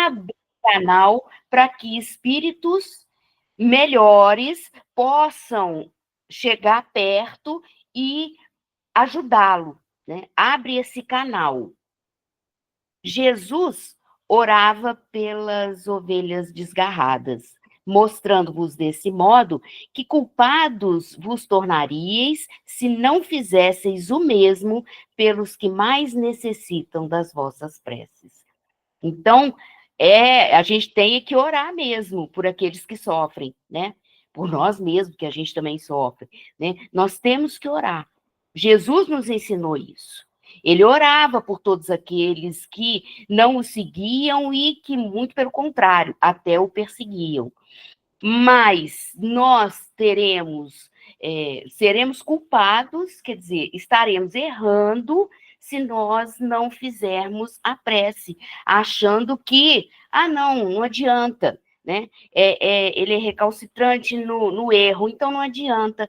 abre canal para que espíritos melhores possam chegar perto e ajudá-lo, né? Abre esse canal. Jesus orava pelas ovelhas desgarradas, mostrando-vos desse modo que culpados vos tornaríeis se não fizesseis o mesmo pelos que mais necessitam das vossas preces. Então, a gente tem que orar mesmo por aqueles que sofrem, né? Por nós mesmos, que a gente também sofre, né? Nós temos que orar. Jesus nos ensinou isso. Ele orava por todos aqueles que não o seguiam e que, muito pelo contrário, até o perseguiam. Mas nós seremos culpados, quer dizer, estaremos errando se nós não fizermos a prece, achando que, não adianta, né? Ele é recalcitrante no erro, então não adianta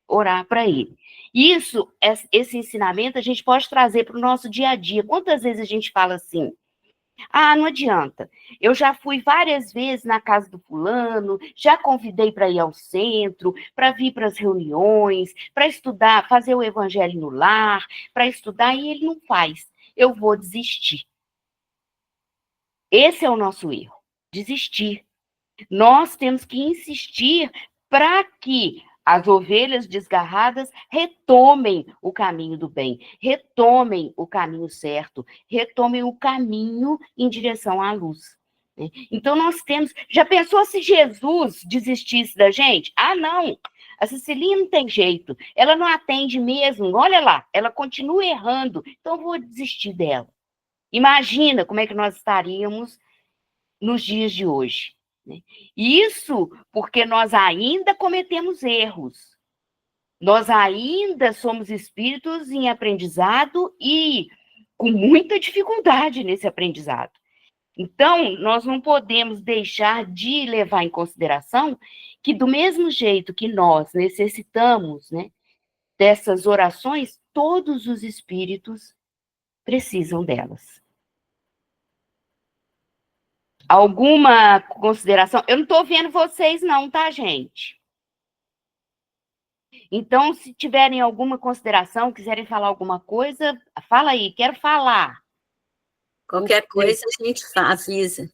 orar para ele. Esse ensinamento a gente pode trazer para o nosso dia a dia. Quantas vezes a gente fala assim, não adianta. Eu já fui várias vezes na casa do fulano, já convidei para ir ao centro, para vir para as reuniões, para estudar, fazer o evangelho no lar, para estudar, e ele não faz. Eu vou desistir. Esse é o nosso erro, desistir. Nós temos que insistir para que as ovelhas desgarradas retomem o caminho do bem, retomem o caminho certo, retomem o caminho em direção à luz. Então, nós temos... Já pensou se Jesus desistisse da gente? Não! A Cecilinha não tem jeito, ela não atende mesmo, olha lá, ela continua errando, então eu vou desistir dela. Imagina como é que nós estaríamos nos dias de hoje. Isso porque nós ainda cometemos erros. Nós ainda somos espíritos em aprendizado e com muita dificuldade nesse aprendizado. Então, nós não podemos deixar de levar em consideração que, do mesmo jeito que nós necessitamos, né, dessas orações, todos os espíritos precisam delas. Alguma consideração? Eu não estou vendo vocês não, tá, gente? Então, se tiverem alguma consideração, quiserem falar alguma coisa, fala aí, quero falar. Qualquer coisa a gente avisa.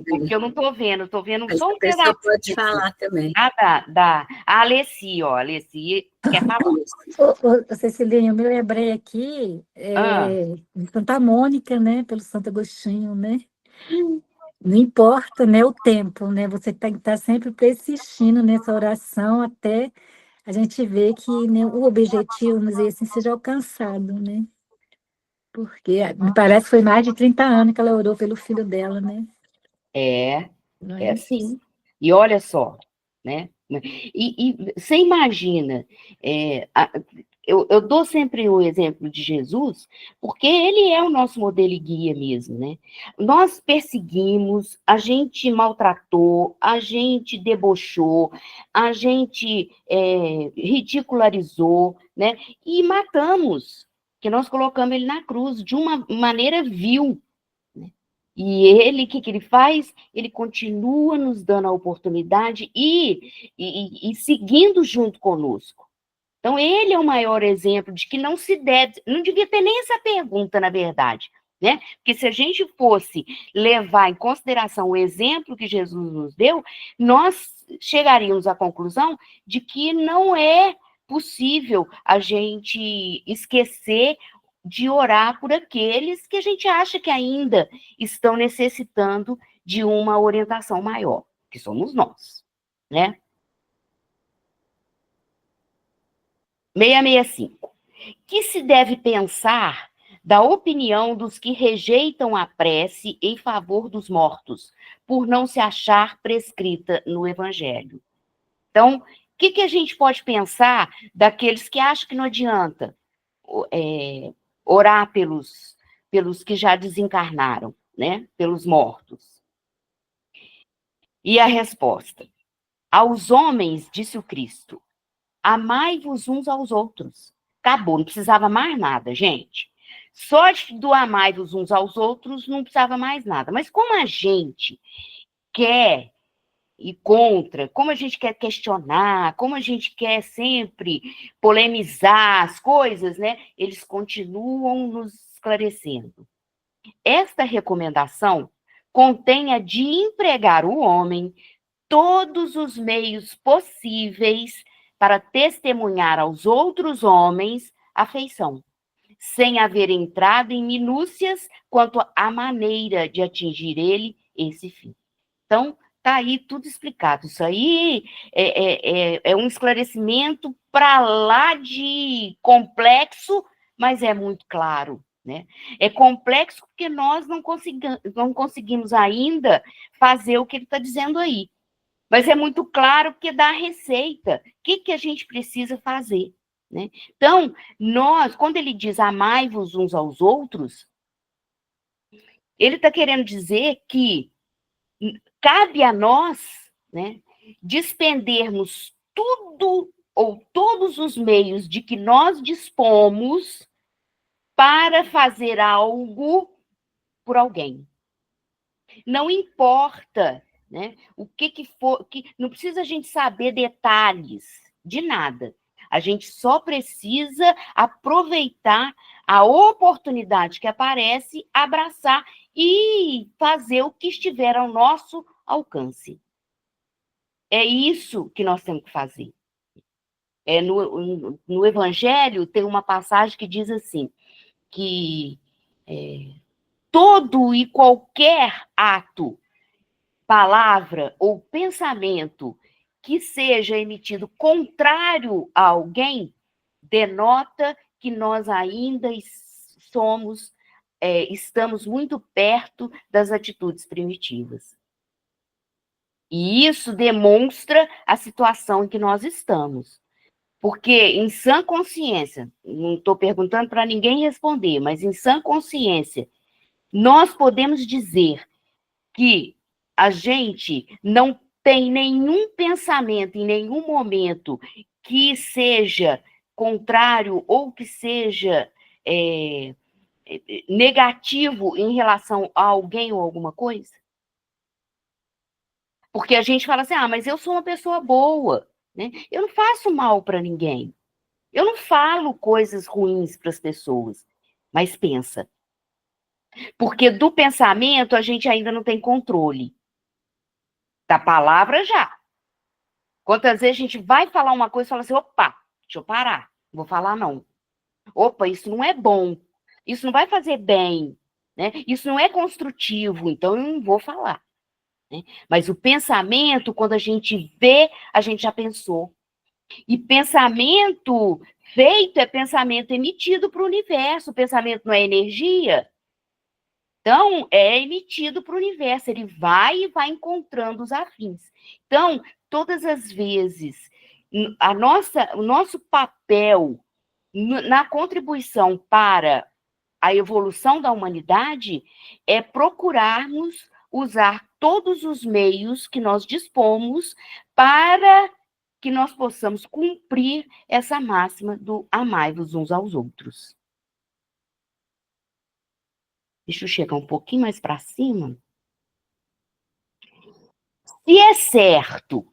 Porque eu não estou vendo só um pedaço. A pessoa pedaço. pode falar também. A Alessi, ó, Alessi quer falar. Cecilinha, eu me lembrei aqui de Santa Mônica, né, pelo Santo Agostinho, né? Não importa, né, o tempo, né? Você tem que estar sempre persistindo nessa oração até a gente ver que, né, o objetivo, vamos dizer assim, seja alcançado, né? Porque me parece que foi mais de 30 anos que ela orou pelo filho dela, né? Sim. E olha só, né? E você imagina, eu dou sempre o exemplo de Jesus, porque ele é o nosso modelo e guia mesmo, né? Nós perseguimos, a gente maltratou, a gente debochou, a gente ridicularizou, né? E matamos, que nós colocamos ele na cruz de uma maneira vil. E ele, o que ele faz? Ele continua nos dando a oportunidade e seguindo junto conosco. Então, ele é o maior exemplo de que não devia ter nem essa pergunta, na verdade, né? Porque se a gente fosse levar em consideração o exemplo que Jesus nos deu, nós chegaríamos à conclusão de que não é possível a gente esquecer de orar por aqueles que a gente acha que ainda estão necessitando de uma orientação maior, que somos nós, né? 665. Que se deve pensar da opinião dos que rejeitam a prece em favor dos mortos, por não se achar prescrita no Evangelho? Então, o que a gente pode pensar daqueles que acham que não adianta orar pelos que já desencarnaram, né? Pelos mortos? E a resposta: aos homens, disse o Cristo, amai-vos uns aos outros. Acabou, não precisava mais nada, gente. Só do amai-vos uns aos outros não precisava mais nada. Mas como a gente quer ir contra, como a gente quer questionar, como a gente quer sempre polemizar as coisas, né? Eles continuam nos esclarecendo. Esta recomendação contém a de empregar o homem todos os meios possíveis para testemunhar aos outros homens afeição, sem haver entrado em minúcias quanto à maneira de atingir ele esse fim. Então, está aí tudo explicado. Isso aí é um esclarecimento para lá de complexo, mas é muito claro, né? É complexo porque nós não conseguimos ainda fazer o que ele está dizendo aí. Mas é muito claro porque dá a receita. O que a gente precisa fazer, né? Então, quando ele diz amai-vos uns aos outros, ele está querendo dizer que cabe a nós, né, despendermos tudo ou todos os meios de que nós dispomos para fazer algo por alguém. Não importa, né, o que for, não precisa a gente saber detalhes de nada. A gente só precisa aproveitar a oportunidade que aparece, abraçar e fazer o que estiver ao nosso alcance. É isso que nós temos que fazer. No Evangelho tem uma passagem que diz assim, que todo e qualquer ato, palavra ou pensamento que seja emitido contrário a alguém, denota que nós ainda estamos muito perto das atitudes primitivas. E isso demonstra a situação em que nós estamos. Porque em sã consciência, não estou perguntando para ninguém responder, mas em sã consciência, nós podemos dizer que a gente não tem nenhum pensamento em nenhum momento que seja contrário ou que seja negativo em relação a alguém ou alguma coisa? Porque a gente fala assim, mas eu sou uma pessoa boa, né? Eu não faço mal para ninguém. Eu não falo coisas ruins para as pessoas. Mas pensa. Porque do pensamento a gente ainda não tem controle. Da palavra já. Quantas vezes a gente vai falar uma coisa e fala assim, opa, deixa eu parar. Não vou falar não. Opa, isso não é bom. Isso não vai fazer bem. Né? Isso não é construtivo, então eu não vou falar. Né? Mas o pensamento, quando a gente vê, a gente já pensou. E pensamento feito é pensamento emitido para o universo. O pensamento não é energia? Então, é emitido para o universo. Ele vai e vai encontrando os afins. Então, todas as vezes, o nosso papel na contribuição para a evolução da humanidade é procurarmos usar todos os meios que nós dispomos para que nós possamos cumprir essa máxima do amai-vos uns aos outros. Deixa eu chegar um pouquinho mais para cima. Se é certo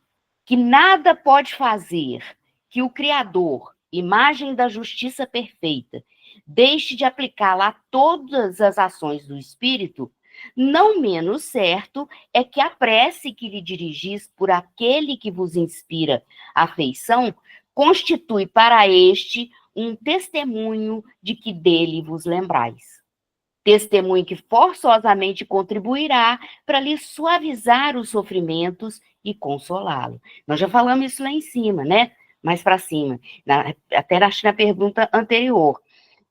que nada pode fazer que o Criador, imagem da justiça perfeita, deixe de aplicá-la a todas as ações do Espírito, não menos certo é que a prece que lhe dirigis por aquele que vos inspira afeição constitui para este um testemunho de que dele vos lembrais. Testemunho que forçosamente contribuirá para lhe suavizar os sofrimentos e consolá-lo. Nós já falamos isso lá em cima, né? Mais para cima, até acho na pergunta anterior,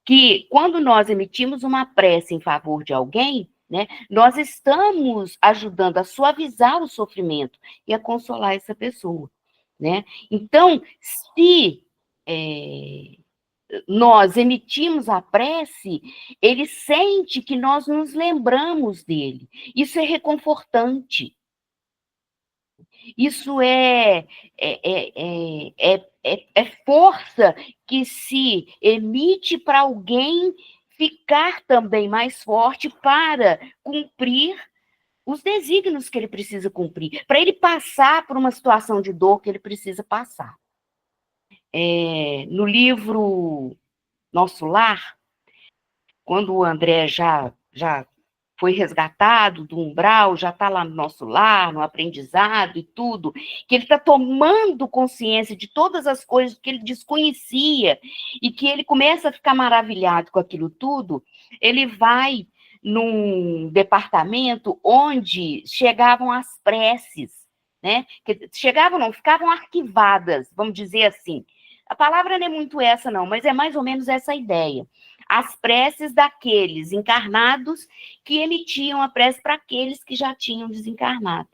que quando nós emitimos uma prece em favor de alguém, né, nós estamos ajudando a suavizar o sofrimento e a consolar essa pessoa, né? Então, se nós emitimos a prece, ele sente que nós nos lembramos dele. Isso é reconfortante. Isso é força que se emite para alguém ficar também mais forte para cumprir os desígnios que ele precisa cumprir, para ele passar por uma situação de dor que ele precisa passar. No livro Nosso Lar, quando o André já foi resgatado do umbral, já está lá no nosso lar, no aprendizado e tudo, que ele está tomando consciência de todas as coisas que ele desconhecia e que ele começa a ficar maravilhado com aquilo tudo, ele vai num departamento onde chegavam as preces, né? Que chegavam, não, ficavam arquivadas, vamos dizer assim. A palavra não é muito essa, não, mas é mais ou menos essa ideia. As preces daqueles encarnados que emitiam a prece para aqueles que já tinham desencarnado.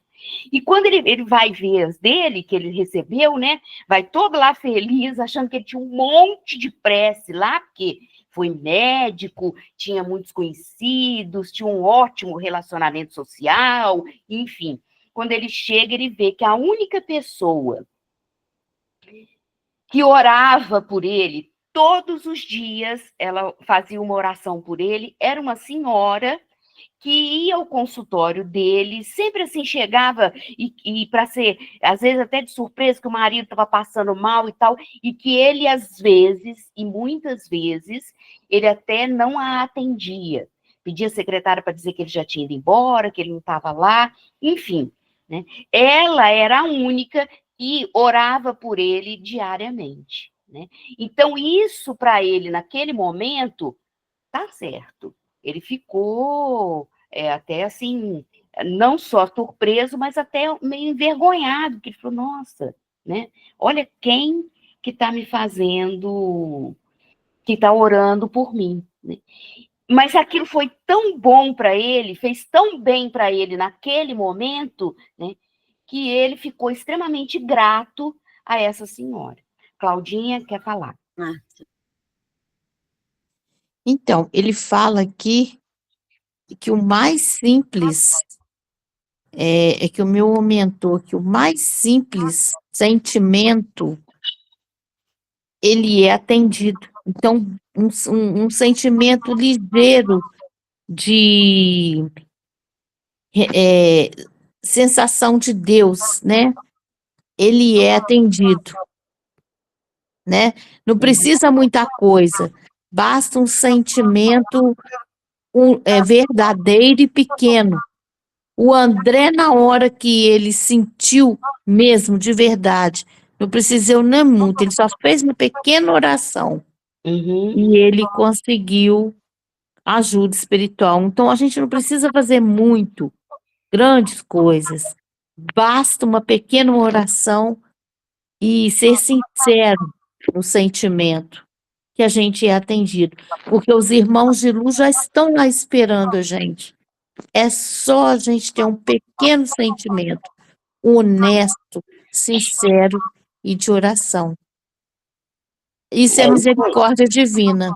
E quando ele vai ver as dele, que ele recebeu, né, vai todo lá feliz, achando que ele tinha um monte de prece lá, porque foi médico, tinha muitos conhecidos, tinha um ótimo relacionamento social, enfim. Quando ele chega, ele vê que a única pessoa que orava por ele todos os dias, ela fazia uma oração por ele, era uma senhora que ia ao consultório dele, sempre assim chegava e para ser, às vezes até de surpresa, que o marido estava passando mal e tal, e que ele, às vezes, e muitas vezes, ele até não a atendia. Pedia a secretária para dizer que ele já tinha ido embora, que ele não estava lá, enfim. Né? Ela era a única que orava por ele diariamente. Né? Então, isso para ele, naquele momento, tá certo. Ele ficou até assim, não só surpreso, mas até meio envergonhado, que ele falou, nossa, né? Olha quem que está me fazendo, que está orando por mim. Né? Mas aquilo foi tão bom para ele, fez tão bem para ele naquele momento, né, que ele ficou extremamente grato a essa senhora. Claudinha quer falar. Então, ele fala aqui que o mais simples é que o meu mentor, que o mais simples sentimento, ele é atendido. Então, um sentimento ligeiro de sensação de Deus, né? Ele é atendido, né? Não precisa muita coisa, basta um sentimento verdadeiro e pequeno. O André, na hora que ele sentiu mesmo, de verdade, não precisou nem muito, ele só fez uma pequena oração e ele conseguiu ajuda espiritual. Então, a gente não precisa fazer muito, grandes coisas. Basta uma pequena oração e ser sincero no sentimento que a gente é atendido. Porque os irmãos de luz já estão lá esperando a gente. É só a gente ter um pequeno sentimento honesto, sincero e de oração. Isso é misericórdia divina.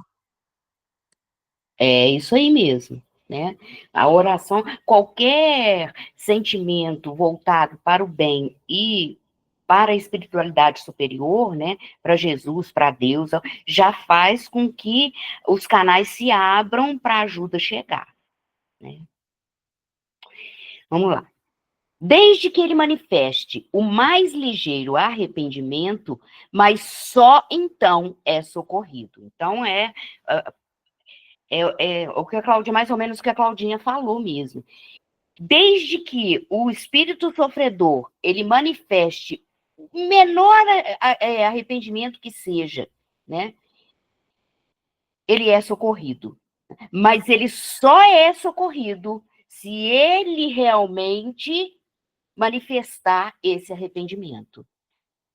É isso aí mesmo, né? A oração, qualquer sentimento voltado para o bem e para a espiritualidade superior, né? Para Jesus, para Deus, já faz com que os canais se abram para a ajuda chegar, né? Vamos lá. Desde que ele manifeste o mais ligeiro arrependimento, mas só então é socorrido. Então, o que a Claudinha, mais ou menos o que a Claudinha falou mesmo. Desde que o espírito sofredor, ele manifeste o menor arrependimento que seja, né? Ele é socorrido. Mas ele só é socorrido se ele realmente manifestar esse arrependimento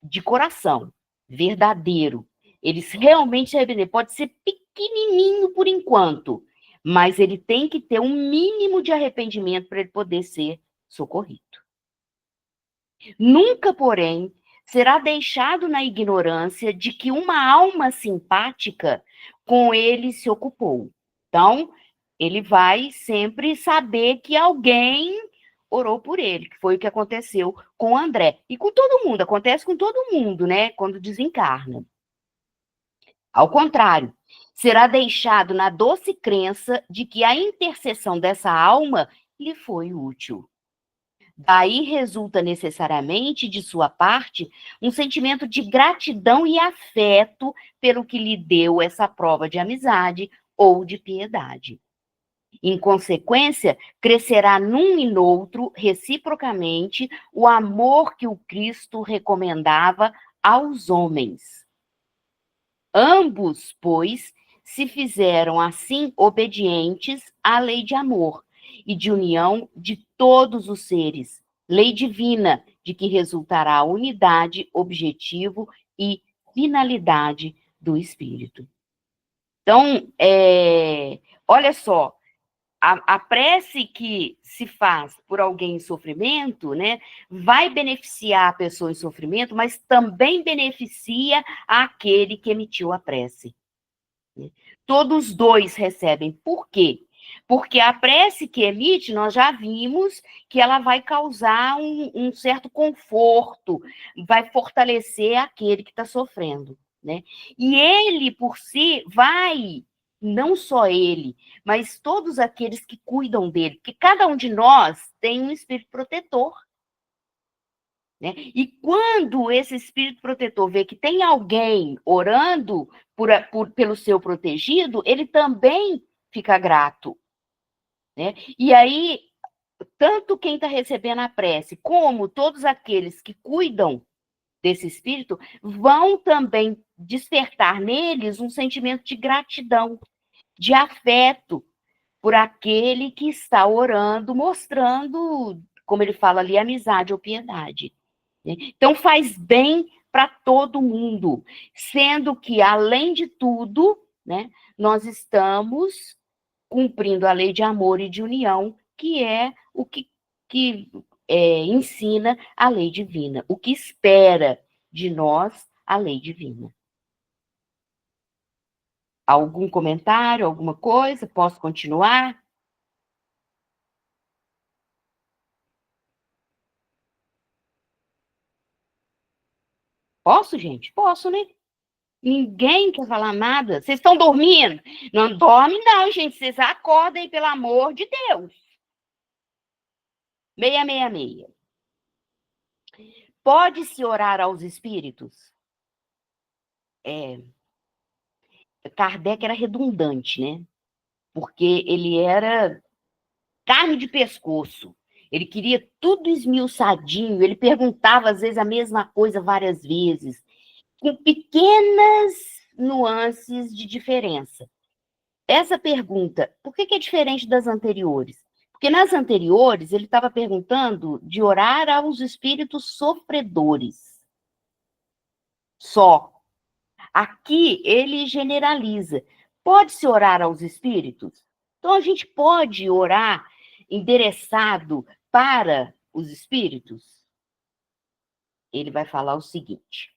de coração, verdadeiro. Eles realmente se arrepender. Pode ser pequenininho por enquanto, mas ele tem que ter um mínimo de arrependimento para ele poder ser socorrido. Nunca, porém, será deixado na ignorância de que uma alma simpática com ele se ocupou. Então, ele vai sempre saber que alguém orou por ele, que foi o que aconteceu com o André. E com todo mundo, acontece com todo mundo, né? Quando desencarna. Ao contrário, será deixado na doce crença de que a intercessão dessa alma lhe foi útil. Daí resulta necessariamente, de sua parte, um sentimento de gratidão e afeto pelo que lhe deu essa prova de amizade ou de piedade. Em consequência, crescerá num e noutro, reciprocamente, o amor que o Cristo recomendava aos homens. Ambos, pois, se fizeram assim obedientes à lei de amor e de união de todos os seres, lei divina, de que resultará a unidade, objetivo e finalidade do Espírito. Então, olha só, a prece que se faz por alguém em sofrimento, né, vai beneficiar a pessoa em sofrimento, mas também beneficia aquele que emitiu a prece. Todos dois recebem. Por quê? Porque a prece que emite, nós já vimos que ela vai causar um certo conforto, vai fortalecer aquele que está sofrendo, né? E ele, por si, vai, não só ele, mas todos aqueles que cuidam dele, porque cada um de nós tem um espírito protetor, né? E quando esse espírito protetor vê que tem alguém orando pelo seu protegido, ele também fica grato, né? E aí, tanto quem está recebendo a prece, como todos aqueles que cuidam desse espírito, vão também despertar neles um sentimento de gratidão, de afeto por aquele que está orando, mostrando, como ele fala ali, amizade ou piedade. Então, faz bem para todo mundo, sendo que, além de tudo, né, nós estamos cumprindo a lei de amor e de união, que é o que ensina a lei divina, o que espera de nós a lei divina. Algum comentário, alguma coisa? Posso continuar? Posso, gente? Posso, né? Ninguém quer falar nada. Vocês estão dormindo? Não dorme, não, gente. Vocês acordem, pelo amor de Deus. 666. Pode-se orar aos espíritos? Kardec era redundante, né? Porque ele era carne de pescoço. Ele queria tudo esmiuçadinho. Ele perguntava, às vezes, a mesma coisa várias vezes, com pequenas nuances de diferença. Essa pergunta, por que é diferente das anteriores? Porque nas anteriores, ele estava perguntando de orar aos espíritos sofredores. Só. Aqui, ele generaliza. Pode-se orar aos espíritos? Então, a gente pode orar endereçado para os espíritos? Ele vai falar o seguinte.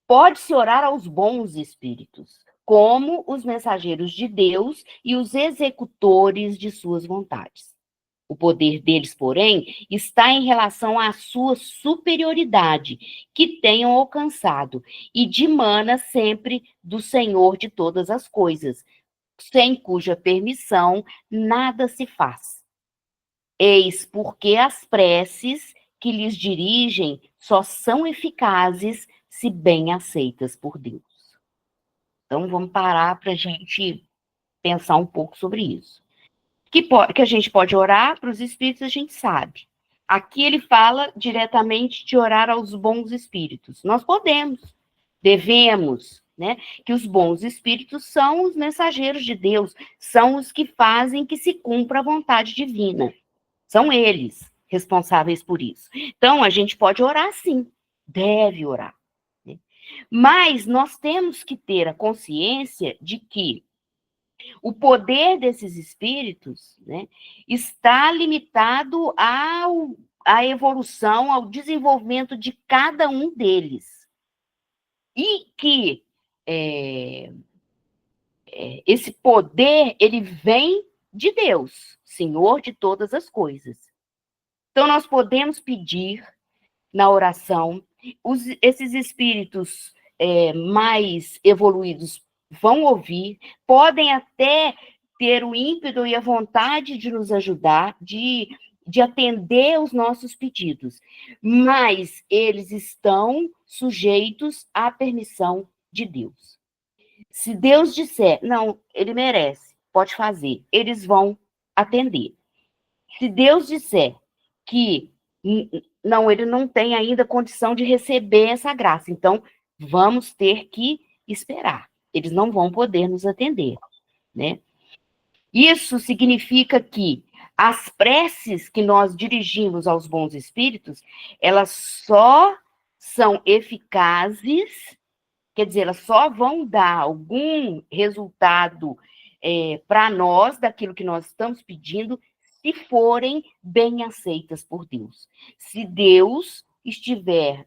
Pode-se orar aos bons espíritos, como os mensageiros de Deus e os executores de suas vontades. O poder deles, porém, está em relação à sua superioridade, que tenham alcançado, e dimana sempre do Senhor de todas as coisas, sem cuja permissão nada se faz. Eis porque as preces que lhes dirigem só são eficazes se bem aceitas por Deus. Então, vamos parar para a gente pensar um pouco sobre isso. Que a gente pode orar para os espíritos, a gente sabe. Aqui ele fala diretamente de orar aos bons espíritos. Nós podemos, devemos, né? Que os bons espíritos são os mensageiros de Deus, são os que fazem que se cumpra a vontade divina. São eles responsáveis por isso. Então, a gente pode orar sim, deve orar. Né? Mas nós temos que ter a consciência de que o desses espíritos, né, está limitado à evolução, ao desenvolvimento de cada um deles. E que esse poder, ele vem de Deus, Senhor de todas as coisas. Então, nós podemos pedir na oração, esses espíritos mais evoluídos vão ouvir, podem até ter o ímpeto e a vontade de nos ajudar, de atender os nossos pedidos, mas eles estão sujeitos à permissão de Deus. Se Deus disser, não, ele merece, pode fazer, eles vão atender. Se Deus disser que não, ele não tem ainda condição de receber essa graça, então vamos ter que esperar. Eles não vão poder nos atender, né? Isso significa que as preces que nós dirigimos aos bons espíritos, elas só são eficazes, quer dizer, elas só vão dar algum resultado para nós, daquilo que nós estamos pedindo, se forem bem aceitas por Deus. Se Deus tiver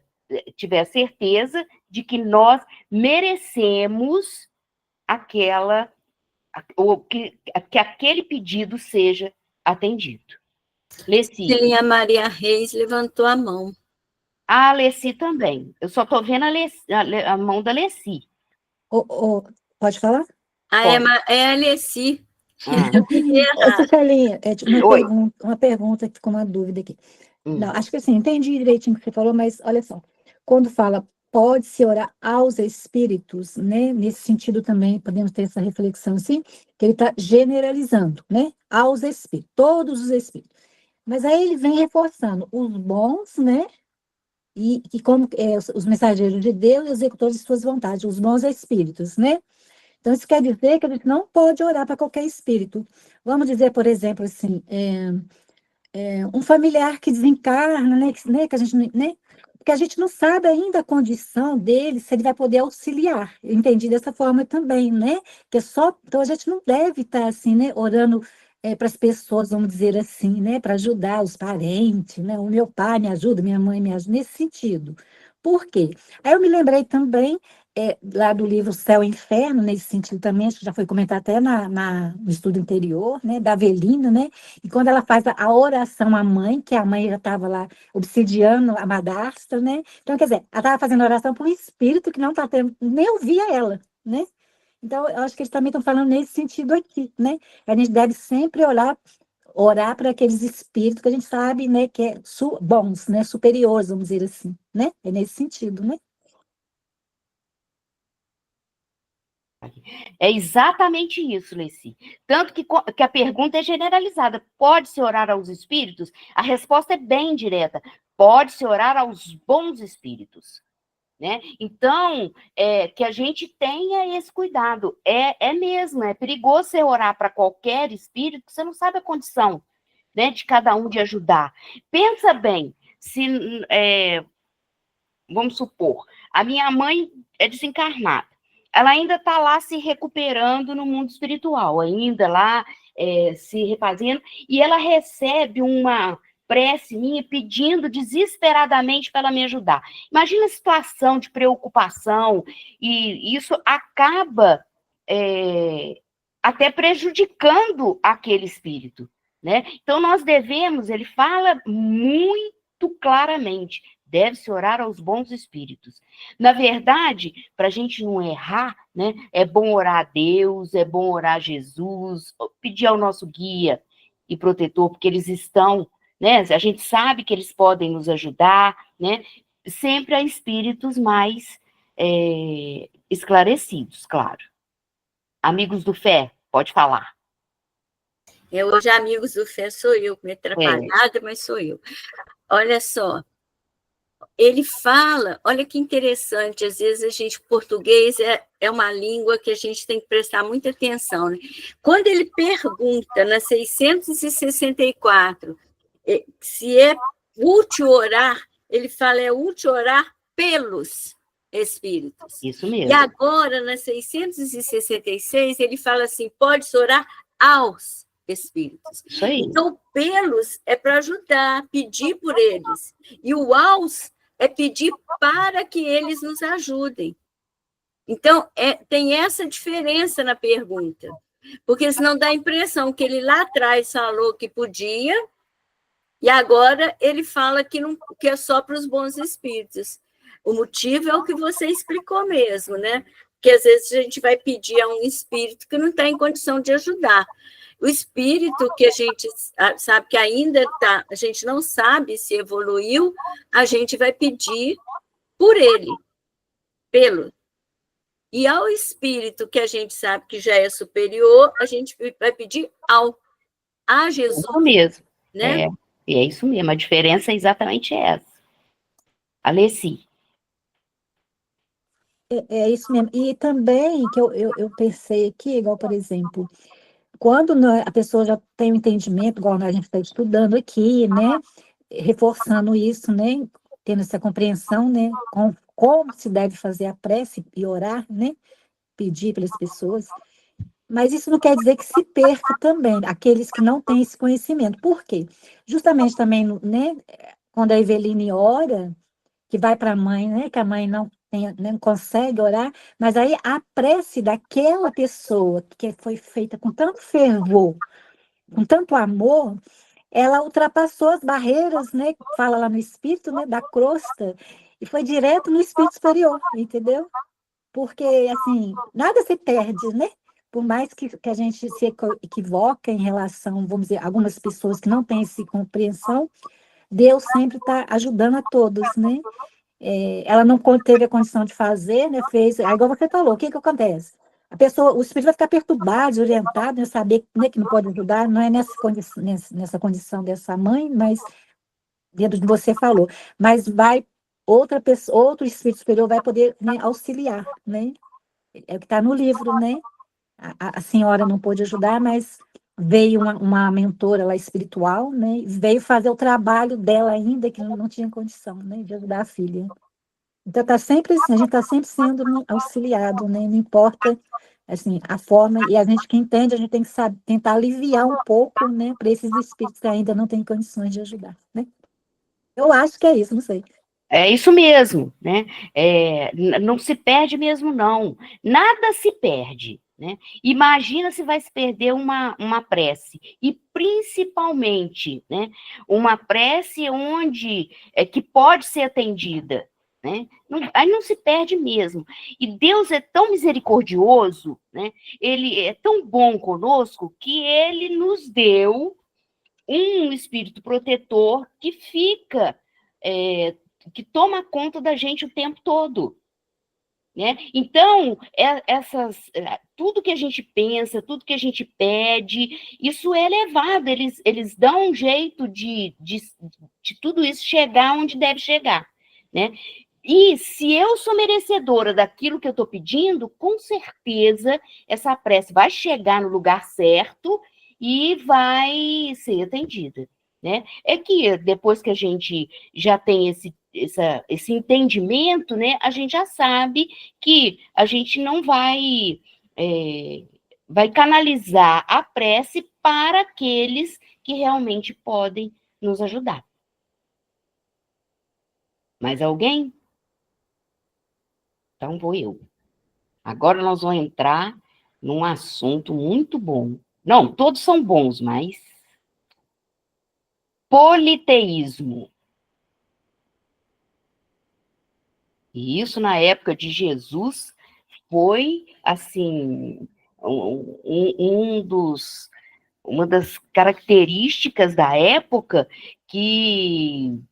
certeza de que nós merecemos que aquele pedido seja atendido. Leci. Sim, a Maria Reis levantou a mão. A Leci também. Eu só estou vendo a mão da Leci. Pode falar? É a Leci. Celinha, uma pergunta que ficou uma dúvida aqui. Não, acho que assim, entendi direitinho o que você falou, mas olha só, quando fala pode-se orar aos espíritos, né? Nesse sentido também podemos ter essa reflexão assim, que ele está generalizando, né? Aos espíritos, todos os espíritos. Mas aí ele vem reforçando os bons, né? E como os mensageiros de Deus, executores de suas vontades, os bons espíritos, né? Então, isso quer dizer que a gente não pode orar para qualquer espírito. Vamos dizer, por exemplo, assim, um familiar que desencarna, né, que a gente, né, porque a gente não sabe ainda a condição dele, se ele vai poder auxiliar. Eu entendi dessa forma também, né? Que então a gente não deve estar assim, né, orando para as pessoas, vamos dizer assim, né, para ajudar os parentes, né? O meu pai me ajuda, minha mãe me ajuda, nesse sentido. Por quê? Aí eu me lembrei também lá do livro Céu e Inferno, nesse sentido também, acho que já foi comentado até no estudo anterior, né, da Avelina, né, e quando ela faz a oração à mãe, que a mãe já estava lá obsidiando a madrasta, né, então, quer dizer, ela estava fazendo oração para um espírito que não está tendo, nem ouvia ela, né, então, eu acho que eles também estão falando nesse sentido aqui, né, a gente deve sempre orar para aqueles espíritos que a gente sabe, né, que é bons, né, superiores, vamos dizer assim, né, é nesse sentido, né. É exatamente isso, Leci. Tanto que a pergunta é generalizada. Pode-se orar aos espíritos? A resposta é bem direta. Pode-se orar aos bons espíritos. Né? Então, que a gente tenha esse cuidado. É mesmo, é perigoso você orar para qualquer espírito, você não sabe a condição, né, de cada um de ajudar. Pensa bem, vamos supor, a minha mãe é desencarnada. Ela ainda está lá se recuperando no mundo espiritual, ainda lá se refazendo, e ela recebe uma prece minha pedindo desesperadamente para ela me ajudar. Imagina a situação de preocupação, e isso acaba até prejudicando aquele espírito, né? Então, nós devemos, ele fala muito claramente, deve-se orar aos bons espíritos. Na verdade, para a gente não errar, né, é bom orar a Deus, é bom orar a Jesus, pedir ao nosso guia e protetor, porque eles estão, né, a gente sabe que eles podem nos ajudar, né, sempre a espíritos mais esclarecidos, claro. Amigos do Fé, pode falar. Hoje, amigos do Fé, sou eu, me atrapalhada, mas sou eu. Olha só, ele fala, olha que interessante, às vezes a gente, português é uma língua que a gente tem que prestar muita atenção, né? Quando ele pergunta, na 664, se é útil orar, ele fala, é útil orar pelos espíritos. Isso mesmo. E agora, na 666, ele fala assim, pode-se orar aos espíritos. Isso aí. Então, pelos é para ajudar, pedir por eles. E o aos é pedir para que eles nos ajudem. Então, tem essa diferença na pergunta, porque senão dá a impressão que ele lá atrás falou que podia, e agora ele fala que é só para os bons espíritos. O motivo é o que você explicou mesmo, né? porque às vezes a gente vai pedir a um espírito que não está em condição de ajudar. O espírito que a gente sabe que ainda está, a gente não sabe se evoluiu, a gente vai pedir por ele, pelo. E ao espírito que a gente sabe que já é superior, a gente vai pedir a Jesus. Isso mesmo. Né? É isso mesmo. A diferença é exatamente essa. Alessi. É isso mesmo. E também que eu pensei aqui, igual, por exemplo, quando a pessoa já tem um entendimento, igual a gente está estudando aqui, né? Reforçando isso, né? Tendo essa compreensão, né? Como se deve fazer a prece e orar, né? Pedir pelas pessoas. Mas isso não quer dizer que se perca também aqueles que não têm esse conhecimento. Por quê? Justamente também, né? Quando a Eveline ora, que vai para a mãe, né? Que a mãe não consegue orar, mas aí a prece daquela pessoa que foi feita com tanto fervor, com tanto amor, ela ultrapassou as barreiras, né? Fala lá no espírito, né? Da crosta, e foi direto no espírito superior, entendeu? Porque, assim, nada se perde, né? Por mais que a gente se equivoque em relação, vamos dizer, algumas pessoas que não têm essa compreensão, Deus sempre está ajudando a todos, né? Ela não teve a condição de fazer, né? Fez, igual você falou, o que acontece? A pessoa, o espírito vai ficar perturbado, desorientado, né? Saber, né, que não pode ajudar, não é nessa condição dessa mãe, mas dentro de você falou, mas vai outra pessoa, outro espírito superior vai poder, né, auxiliar, né? É o que está no livro, né? A senhora não pôde ajudar, mas veio uma mentora lá espiritual, né? Veio fazer o trabalho dela ainda, que não tinha condição, né, de ajudar a filha. Então, tá sempre assim, a gente está sempre sendo, né, auxiliado, né? Não importa, assim, a forma, e a gente que entende, a gente tem que tentar aliviar um pouco, né, para esses espíritos que ainda não têm condições de ajudar, né? Eu acho que é isso, não sei. É isso mesmo, né? Não se perde mesmo, não. Nada se perde, né? Imagina se vai se perder uma prece. E principalmente, né? Uma prece onde que pode ser atendida, né? Aí não se perde mesmo. E Deus é tão misericordioso, né? Ele é tão bom conosco que ele nos deu um espírito protetor que fica, que toma conta da gente o tempo todo. Né? Então, tudo que a gente pensa, tudo que a gente pede, isso é elevado, eles dão um jeito de tudo isso chegar onde deve chegar. Né? E se eu sou merecedora daquilo que eu estou pedindo, com certeza essa prece vai chegar no lugar certo e vai ser atendida. Né? É que depois que a gente já tem esse entendimento, né, a gente já sabe que a gente não vai canalizar a prece para aqueles que realmente podem nos ajudar. Mais alguém? Então vou eu. Agora nós vamos entrar num assunto muito bom. Não, todos são bons, mas politeísmo. E isso na época de Jesus foi, assim, uma das características da época que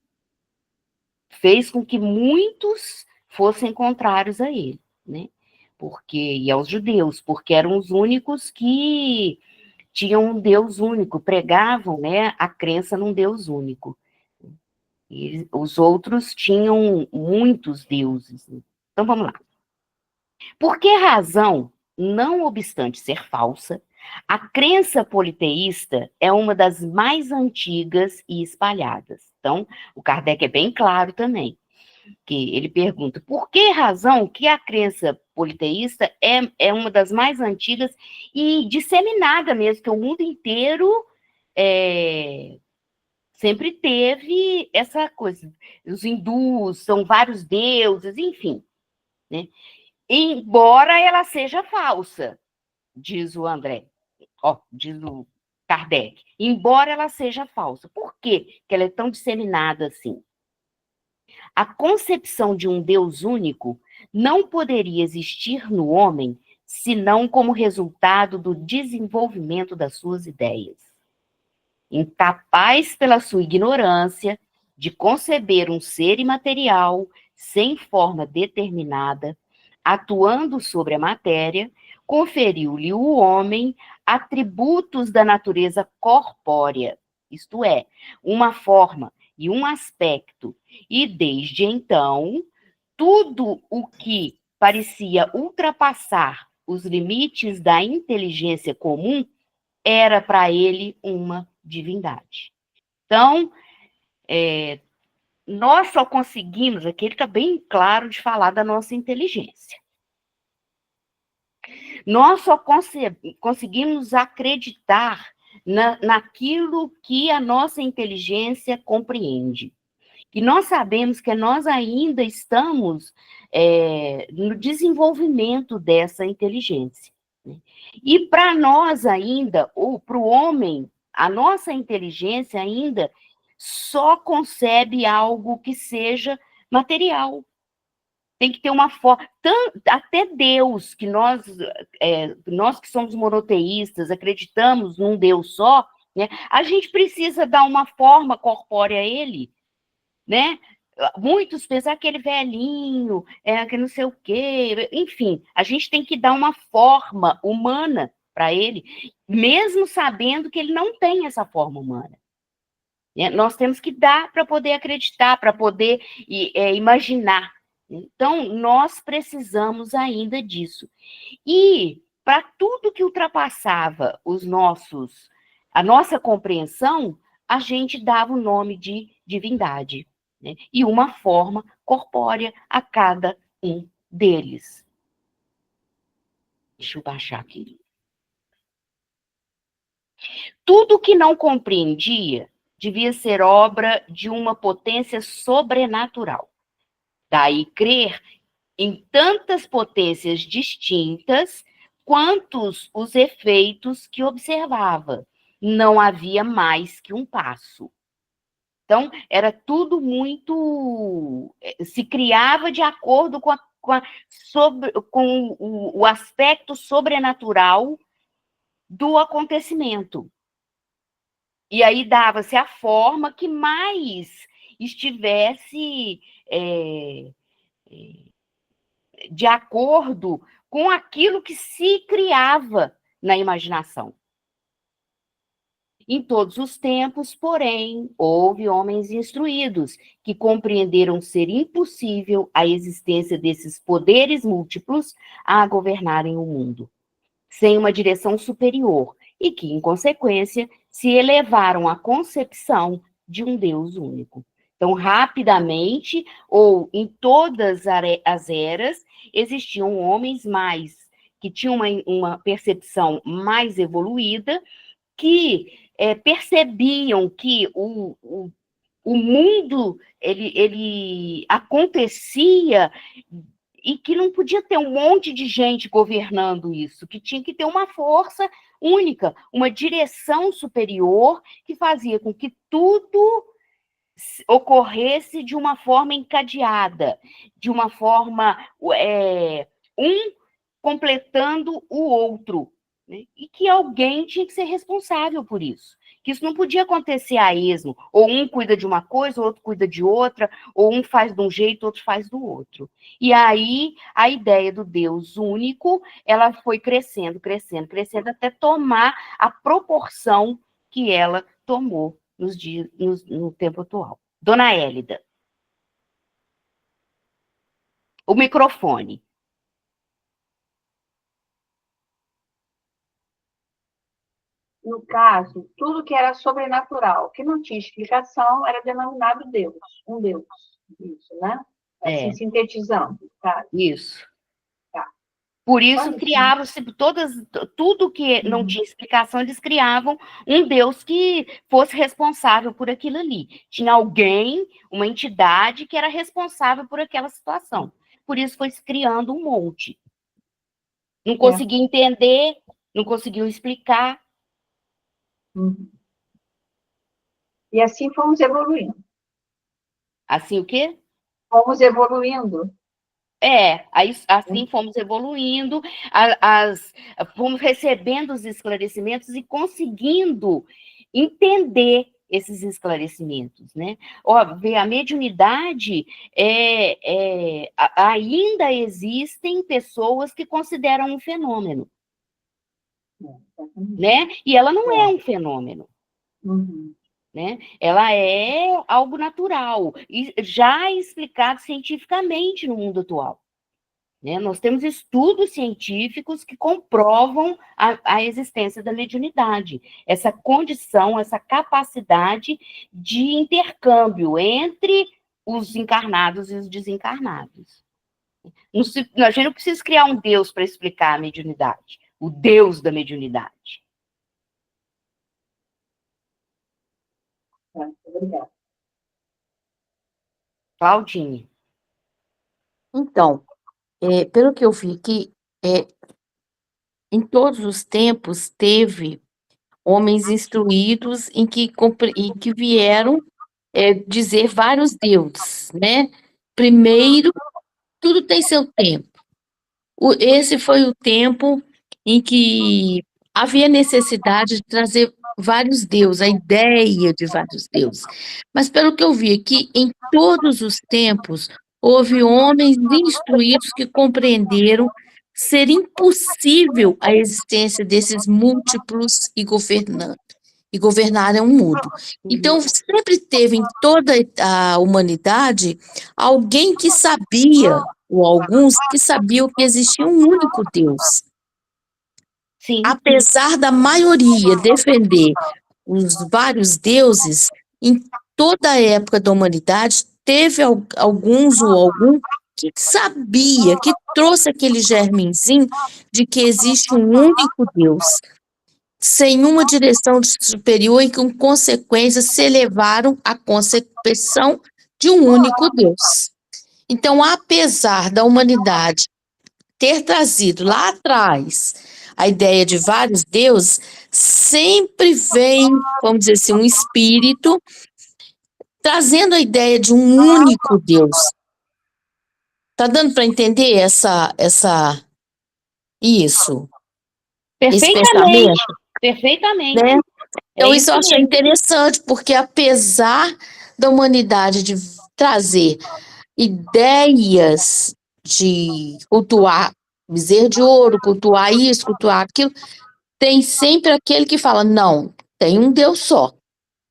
fez com que muitos fossem contrários a ele, né? E aos judeus, porque eram os únicos que tinham um Deus único, pregavam, né, a crença num Deus único. E os outros tinham muitos deuses. Então vamos lá. Por que razão, não obstante ser falsa, a crença politeísta é uma das mais antigas e espalhadas? Então, o Kardec é bem claro também, que ele pergunta por que razão que a crença politeísta é uma das mais antigas e disseminada mesmo, que o mundo inteiro sempre teve essa coisa. Os hindus são vários deuses, enfim, né? Embora ela seja falsa, diz o André, diz o Kardec, embora ela seja falsa. Por que ela é tão disseminada assim? A concepção de um Deus único não poderia existir no homem senão como resultado do desenvolvimento das suas ideias. Incapaz pela sua ignorância de conceber um ser imaterial sem forma determinada, atuando sobre a matéria, conferiu-lhe o homem atributos da natureza corpórea, isto é, uma forma e um aspecto, e desde então, tudo o que parecia ultrapassar os limites da inteligência comum era para ele uma divindade. Então, nós só conseguimos, aqui ele está bem claro de falar da nossa inteligência. Nós só conseguimos acreditar naquilo que a nossa inteligência compreende. E nós sabemos que nós ainda estamos no desenvolvimento dessa inteligência. Né? E para nós ainda, ou para o homem, a nossa inteligência ainda só concebe algo que seja material. Tem que ter uma forma. Até Deus, que nós que somos monoteístas, acreditamos num Deus só, né? A gente precisa dar uma forma corpórea a ele, né? Muitos pensam aquele velhinho, que não sei o quê, enfim, a gente tem que dar uma forma humana para ele, mesmo sabendo que ele não tem essa forma humana. Nós temos que dar para poder acreditar, para poder imaginar. Então, nós precisamos ainda disso. E, para tudo que ultrapassava a nossa compreensão, a gente dava o nome de divindade, né? E uma forma corpórea a cada um deles. Deixa eu baixar aqui. Tudo que não compreendia devia ser obra de uma potência sobrenatural. Daí crer em tantas potências distintas quantos os efeitos que observava. Não havia mais que um passo. Então, era tudo muito... se criava de acordo com o aspecto sobrenatural do acontecimento. E aí dava-se a forma que mais estivesse de acordo com aquilo que se criava na imaginação. Em todos os tempos, porém, houve homens instruídos que compreenderam ser impossível a existência desses poderes múltiplos a governarem o mundo, sem uma direção superior, e que, em consequência, se elevaram à concepção de um Deus único. Então, rapidamente, ou em todas as eras, existiam homens que tinham uma percepção mais evoluída, que percebiam que o mundo ele acontecia e que não podia ter um monte de gente governando isso, que tinha que ter uma força única, uma direção superior que fazia com que tudo ocorresse de uma forma encadeada, de uma forma um completando o outro, né? E que alguém tinha que ser responsável por isso. Que isso não podia acontecer a esmo, ou um cuida de uma coisa, o outro cuida de outra, ou um faz de um jeito, outro faz do outro. E aí, a ideia do Deus único, ela foi crescendo, crescendo, crescendo, até tomar a proporção que ela tomou no tempo atual. Dona Hélida. O microfone. No caso, tudo que era sobrenatural, que não tinha explicação, era denominado Deus, um Deus. Isso, né? Assim, sintetizando. Tá? Isso. Tá. Por isso, criavam-se tudo que não tinha explicação, eles criavam um Deus que fosse responsável por aquilo ali. Tinha alguém, uma entidade, que era responsável por aquela situação. Por isso, foi se criando um monte. Não conseguia entender, não conseguiam explicar. E assim fomos evoluindo. Assim o quê? Fomos evoluindo. Aí, assim fomos evoluindo, fomos recebendo os esclarecimentos e conseguindo entender esses esclarecimentos, né? Óbvio, a mediunidade, ainda existem pessoas que consideram um fenômeno, né? E ela não é um fenômeno. Uhum. Né? Ela é algo natural, e já explicado cientificamente no mundo atual. Né? Nós temos estudos científicos que comprovam a existência da mediunidade, essa condição, essa capacidade de intercâmbio entre os encarnados e os desencarnados. A gente não precisa criar um Deus para explicar a mediunidade, o Deus da mediunidade. Obrigada. Claudinha. Então, pelo que eu vi aqui, em todos os tempos teve homens instruídos em que vieram dizer vários deuses, né? Primeiro, tudo tem seu tempo. Esse foi o tempo em que havia necessidade de trazer vários deuses, a ideia de vários deuses. Mas, pelo que eu vi aqui, em todos os tempos, houve homens instruídos que compreenderam ser impossível a existência desses múltiplos e governarem um mundo. Então, sempre teve em toda a humanidade alguém que sabia, ou alguns que sabiam que existia um único Deus. Sim. Apesar da maioria defender os vários deuses, em toda a época da humanidade, teve alguns ou algum que sabia, que trouxe aquele germenzinho de que existe um único Deus, sem uma direção superior e com consequências se elevaram à concepção de um único Deus. Então, apesar da humanidade ter trazido lá atrás a ideia de vários deuses, sempre vem, vamos dizer assim, um espírito trazendo a ideia de um único Deus. Tá dando para entender isso? Esse pensamento? Perfeitamente. Né? Então, isso eu achei mesmo. interessante, porque apesar da humanidade de trazer ideias de cultuar bezerro de ouro, cultuar isso, cultuar aquilo, tem sempre aquele que fala, não, tem um Deus só,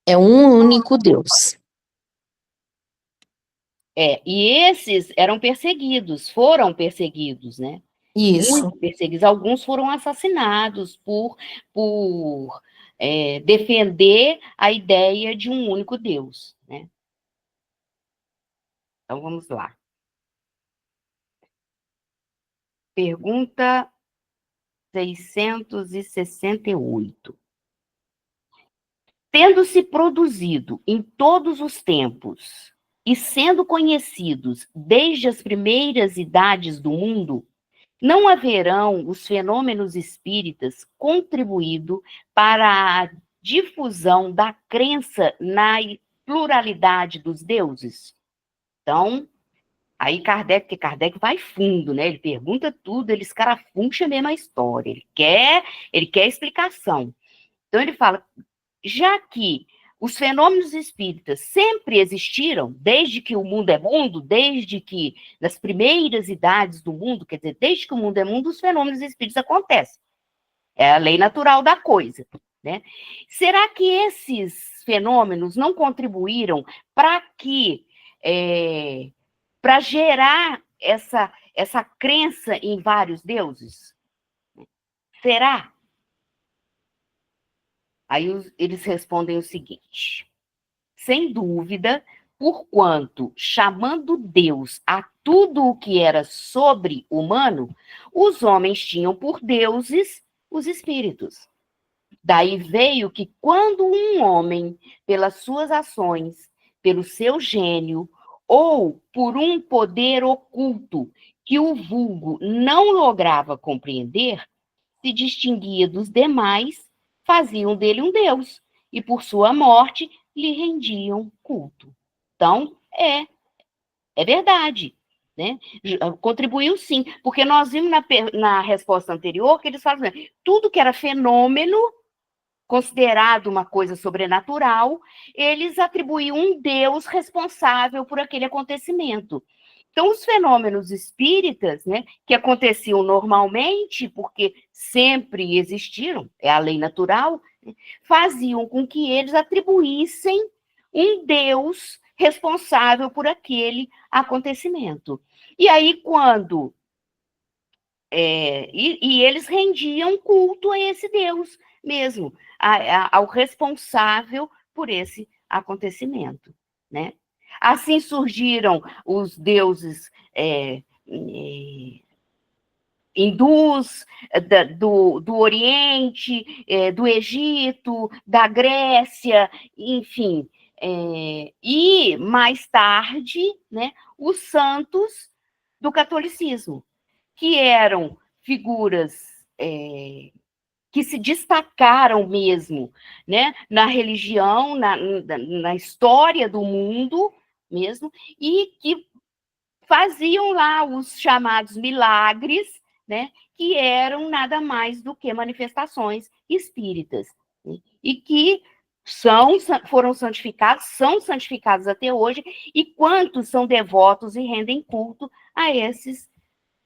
é um único Deus. E esses eram perseguidos, foram perseguidos, né? Isso. Muito perseguidos. Alguns foram assassinados por defender a ideia de um único Deus, né? Então, vamos lá. Pergunta 668. Tendo-se produzido em todos os tempos e sendo conhecidos desde as primeiras idades do mundo, não haverão os fenômenos espíritas contribuído para a difusão da crença na pluralidade dos deuses? Então, aí Kardec vai fundo, né? Ele pergunta tudo, ele escarafuncha mesmo a história, ele quer explicação. Então, ele fala, já que os fenômenos espíritas sempre existiram, desde que o mundo é mundo, desde que nas primeiras idades do mundo, quer dizer, desde que o mundo é mundo, os fenômenos espíritas acontecem. É a lei natural da coisa, né? Será que esses fenômenos não contribuíram para gerar essa crença em vários deuses? Será? Aí eles respondem o seguinte: sem dúvida, porquanto, chamando Deus a tudo o que era sobre-humano, os homens tinham por deuses os espíritos. Daí veio que quando um homem, pelas suas ações, pelo seu gênio, ou por um poder oculto que o vulgo não lograva compreender, se distinguia dos demais, faziam dele um deus, e por sua morte lhe rendiam culto. Então, É verdade, né? Contribuiu sim, porque nós vimos na resposta anterior que eles falam assim, tudo que era fenômeno considerado uma coisa sobrenatural, eles atribuíam um Deus responsável por aquele acontecimento. Então, os fenômenos espíritas, né, que aconteciam normalmente, porque sempre existiram, é a lei natural, né, faziam com que eles atribuíssem um Deus responsável por aquele acontecimento. E aí, quando... e eles rendiam culto a esse Deus mesmo, ao responsável por esse acontecimento, né? Assim surgiram os deuses hindus, do Oriente, do Egito, da Grécia, enfim. E, mais tarde, né, os santos do catolicismo, que eram figuras que se destacaram mesmo, né, na religião, na história do mundo mesmo, e que faziam lá os chamados milagres, né, que eram nada mais do que manifestações espíritas, né, e que foram santificados, são santificados até hoje, e quantos são devotos e rendem culto a esses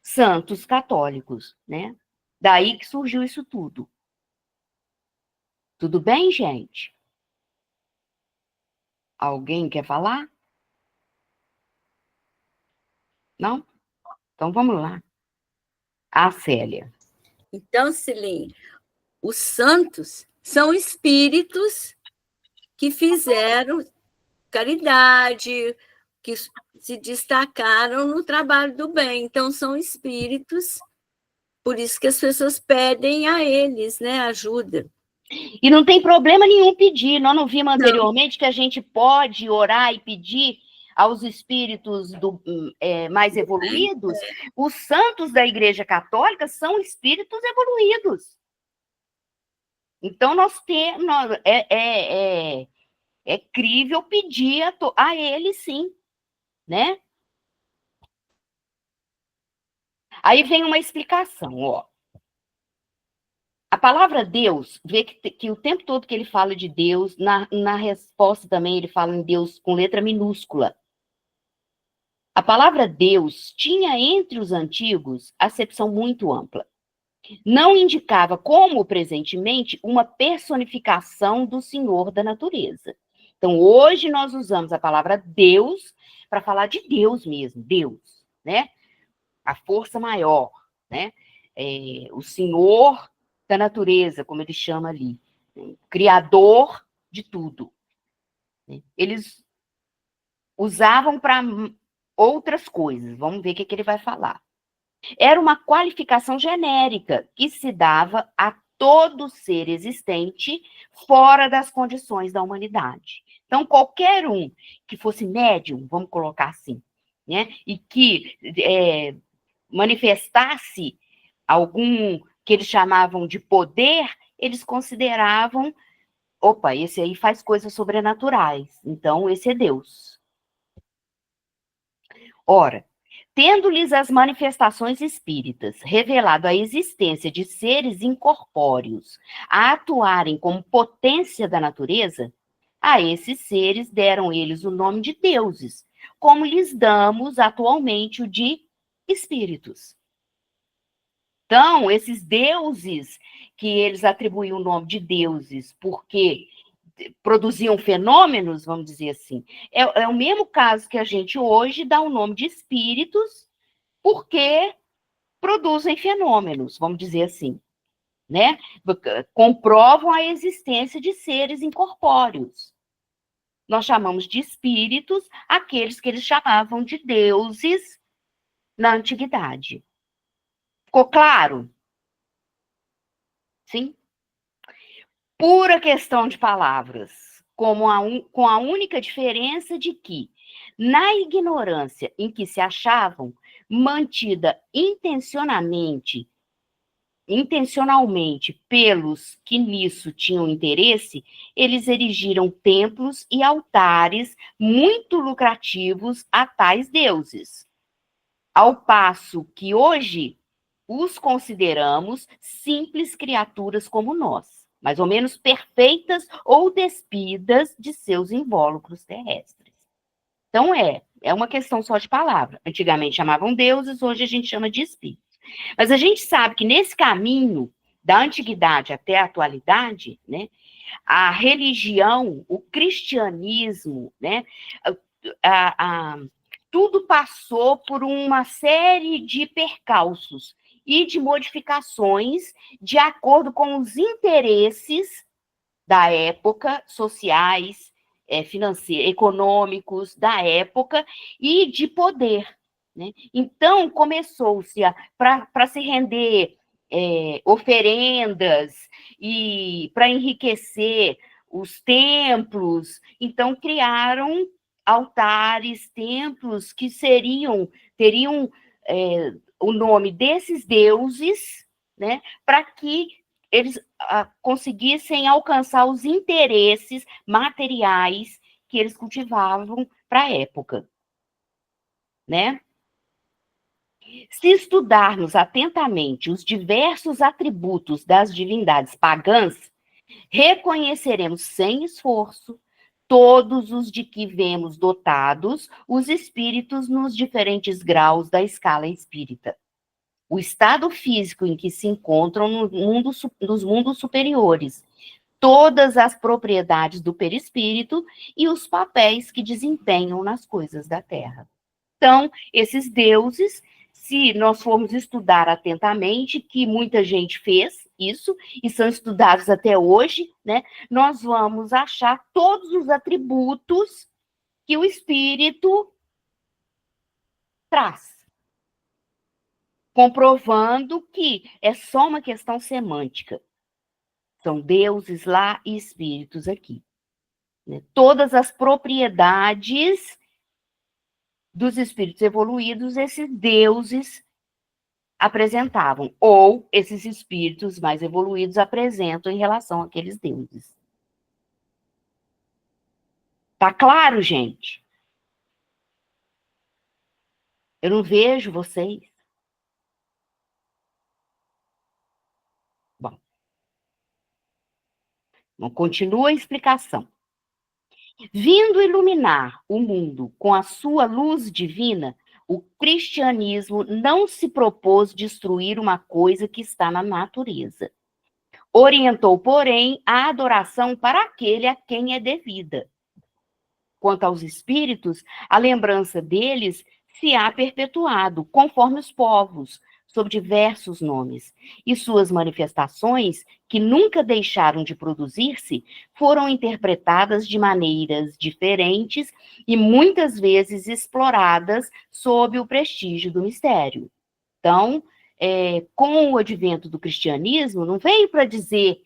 santos católicos, né? Daí que surgiu isso tudo. Tudo bem, gente? Alguém quer falar? Não? Então vamos lá. A Célia. Então, Cilinha, os santos são espíritos que fizeram caridade, que se destacaram no trabalho do bem. Então, são espíritos, por isso que as pessoas pedem a eles, né, ajuda. E não tem problema nenhum pedir. Nós não vimos anteriormente que a gente pode orar e pedir aos espíritos mais evoluídos? Os santos da Igreja Católica são espíritos evoluídos. Então, nós temos... É crível pedir a eles, sim, né? Aí vem uma explicação, ó. A palavra Deus, vê que o tempo todo que ele fala de Deus, na resposta também ele fala em Deus com letra minúscula. A palavra Deus tinha entre os antigos acepção muito ampla. Não indicava, como presentemente, uma personificação do Senhor da natureza. Então, hoje nós usamos a palavra Deus para falar de Deus mesmo, Deus, né? A força maior, né? O Senhor da natureza, como ele chama ali, né? Criador de tudo. Eles usavam para outras coisas, vamos ver o que ele vai falar. Era uma qualificação genérica que se dava a todo ser existente fora das condições da humanidade. Então, qualquer um que fosse médium, vamos colocar assim, né, e que manifestasse algum que eles chamavam de poder, eles consideravam, opa, esse aí faz coisas sobrenaturais, então esse é Deus. Ora, tendo-lhes as manifestações espíritas revelado a existência de seres incorpóreos a atuarem como potência da natureza, a esses seres deram eles o nome de deuses, como lhes damos atualmente o de espíritos. Então, esses deuses, que eles atribuíam o nome de deuses porque produziam fenômenos, vamos dizer assim, é o mesmo caso que a gente hoje dá o nome de espíritos porque produzem fenômenos, vamos dizer assim, né? Comprovam a existência de seres incorpóreos. Nós chamamos de espíritos aqueles que eles chamavam de deuses na antiguidade. Ficou claro? Sim? Pura questão de palavras, com a única diferença de que, na ignorância em que se achavam, mantida intencionalmente intencionalmente pelos que nisso tinham interesse, eles erigiram templos e altares muito lucrativos a tais deuses, ao passo que hoje os consideramos simples criaturas como nós, mais ou menos perfeitas ou despidas de seus invólucros terrestres. Então, é uma questão só de palavra. Antigamente chamavam deuses, hoje a gente chama de espíritos. Mas a gente sabe que nesse caminho da antiguidade até a atualidade, né, a religião, o cristianismo, né, tudo passou por uma série de percalços e de modificações de acordo com os interesses da época, sociais, financeiros, econômicos da época e de poder. Né? Então, começou-se para se render oferendas e para enriquecer os templos, então criaram altares, templos que teriam o nome desses deuses, né, para que eles conseguissem alcançar os interesses materiais que eles cultivavam para a época, né? Se estudarmos atentamente os diversos atributos das divindades pagãs, reconheceremos sem esforço todos os de que vemos dotados os espíritos nos diferentes graus da escala espírita. O estado físico em que se encontram nos mundos superiores, todas as propriedades do perispírito e os papéis que desempenham nas coisas da Terra. Então, esses deuses, se nós formos estudar atentamente, que muita gente fez isso, e são estudados até hoje, né, nós vamos achar todos os atributos que o espírito traz, comprovando que é só uma questão semântica. São deuses lá e espíritos aqui. Né? Todas as propriedades dos espíritos evoluídos, esses deuses apresentavam, ou esses espíritos mais evoluídos apresentam em relação àqueles deuses. Tá claro, gente? Eu não vejo vocês. Bom, continua a explicação. Vindo iluminar o mundo com a sua luz divina, o cristianismo não se propôs destruir uma coisa que está na natureza. Orientou, porém, a adoração para aquele a quem é devida. Quanto aos espíritos, a lembrança deles se há perpetuado, conforme os povos, sob diversos nomes, e suas manifestações, que nunca deixaram de produzir-se, foram interpretadas de maneiras diferentes e muitas vezes exploradas sob o prestígio do mistério. Então, com o advento do cristianismo, não veio para dizer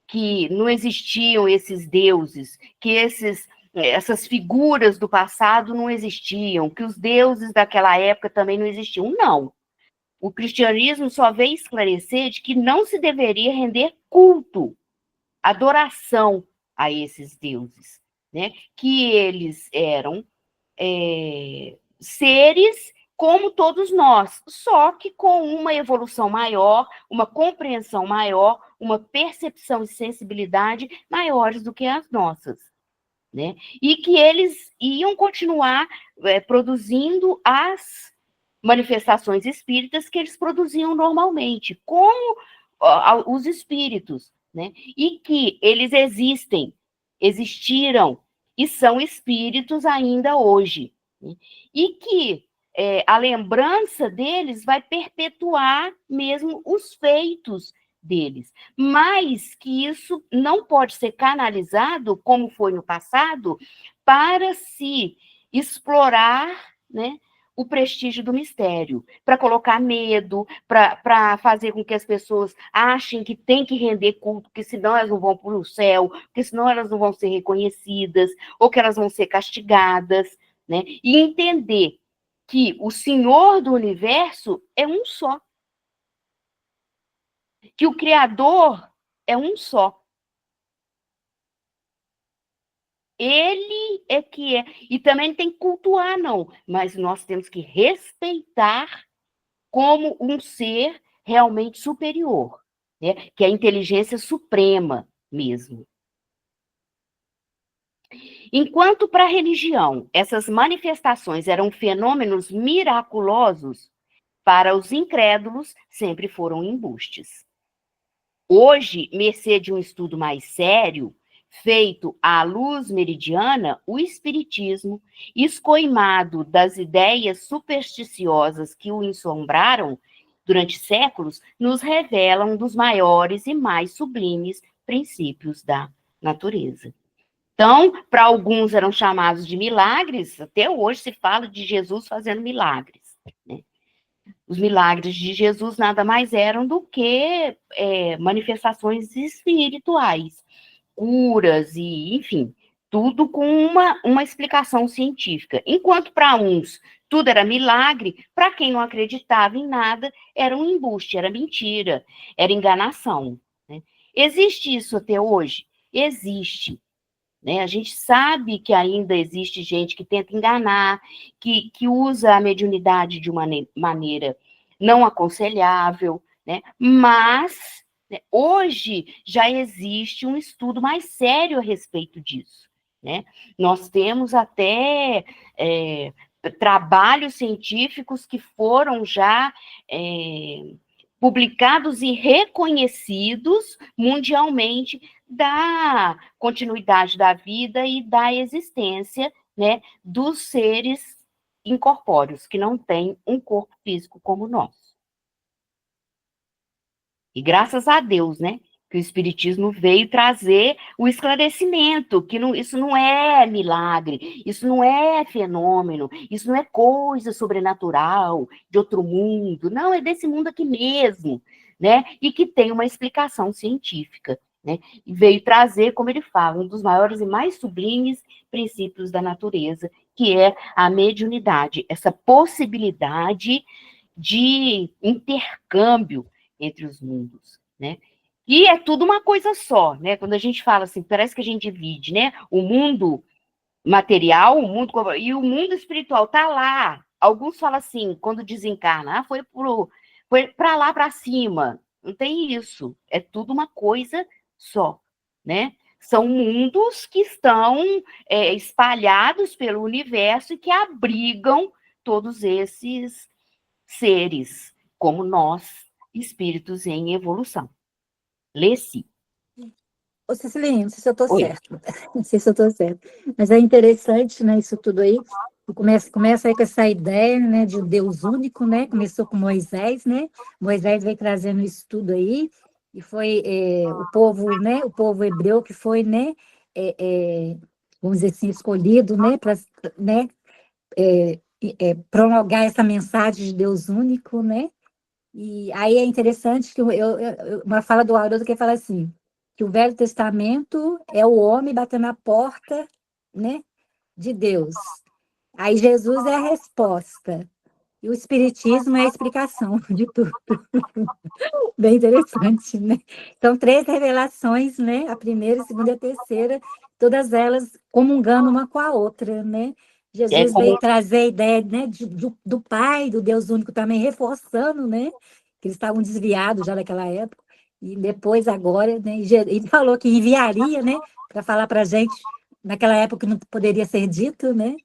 que não existiam esses deuses, que essas figuras do passado não existiam, que os deuses daquela época também não existiam. Não. O cristianismo só veio esclarecer de que não se deveria render culto, adoração a esses deuses, né? Que eles eram seres como todos nós, só que com uma evolução maior, uma compreensão maior, uma percepção e sensibilidade maiores do que as nossas, né? E que eles iam continuar produzindo as manifestações espíritas que eles produziam normalmente, como os espíritos, né? E que eles existiram e são espíritos ainda hoje, né? E que a lembrança deles vai perpetuar mesmo os feitos deles, mas que isso não pode ser canalizado, como foi no passado, para se explorar, né, o prestígio do mistério, para colocar medo, para fazer com que as pessoas achem que tem que render culto, que senão elas não vão para o céu, que senão elas não vão ser reconhecidas, ou que elas vão ser castigadas, né? E entender que o Senhor do universo é um só. que o Criador é um só. Ele é que é. E também não tem que cultuar, não. Mas nós temos que respeitar como um ser realmente superior, né? Que é a inteligência suprema mesmo. Enquanto para a religião essas manifestações eram fenômenos miraculosos, para os incrédulos sempre foram embustes. Hoje, mercê de um estudo mais sério, feito à luz meridiana, o espiritismo, escoimado das ideias supersticiosas que o ensombraram durante séculos, nos revela um dos maiores e mais sublimes princípios da natureza. Então, para alguns eram chamados de milagres, até hoje se fala de Jesus fazendo milagres, né? Os milagres de Jesus nada mais eram do que manifestações espirituais, curas e, enfim, tudo com uma explicação científica. Enquanto para uns tudo era milagre, para quem não acreditava em nada, era um embuste, era mentira, era enganação, né? Existe isso até hoje? Existe. Né? A gente sabe que ainda existe gente que tenta enganar, que usa a mediunidade de uma maneira não aconselhável, né? Mas, né, hoje já existe um estudo mais sério a respeito disso, né? Nós temos até trabalhos científicos que foram já publicados e reconhecidos mundialmente da continuidade da vida e da existência, né, dos seres incorpóreos, que não têm um corpo físico como nós. E graças a Deus, né, que o Espiritismo veio trazer o esclarecimento, que isso não é milagre, isso não é fenômeno, isso não é coisa sobrenatural, de outro mundo, não, é desse mundo aqui mesmo, né, e que tem uma explicação científica, né, e veio trazer, como ele fala, um dos maiores e mais sublimes princípios da natureza, que é a mediunidade, essa possibilidade de intercâmbio entre os mundos, né? E é tudo uma coisa só, né? Quando a gente fala assim, parece que a gente divide, né? O mundo material, o mundo e o mundo espiritual tá lá. Alguns falam assim, quando desencarna, foi para lá para cima. Não tem isso. É tudo uma coisa só, né? São mundos que estão espalhados pelo universo e que abrigam todos esses seres, como nós, espíritos em evolução. Lê-se. Ô, Cecilinha, não sei se eu estou Oi. certa, não sei se eu estou certa, mas é interessante, né, isso tudo aí, começa aí com essa ideia, né, de um Deus único, né, começou com Moisés, né, Moisés veio trazendo isso tudo aí, e foi o povo, né, o povo hebreu que foi, né, vamos dizer assim, escolhido, né, para, né, prolongar essa mensagem de Deus único, né, e aí é interessante que uma fala do Haroldo que fala assim, que o Velho Testamento é o homem batendo na porta, né, de Deus. Aí Jesus é a resposta. E o Espiritismo é a explicação de tudo. Bem interessante, né? São 3 revelações, né? A primeira, a segunda e a terceira, todas elas comungando uma com a outra, né? Jesus veio trazer a ideia, né, do Pai, do Deus único também, reforçando, né? Que eles estavam desviados já naquela época. E depois, agora, né? Ele falou que enviaria, né? Para falar para a gente, naquela época não poderia ser dito, né?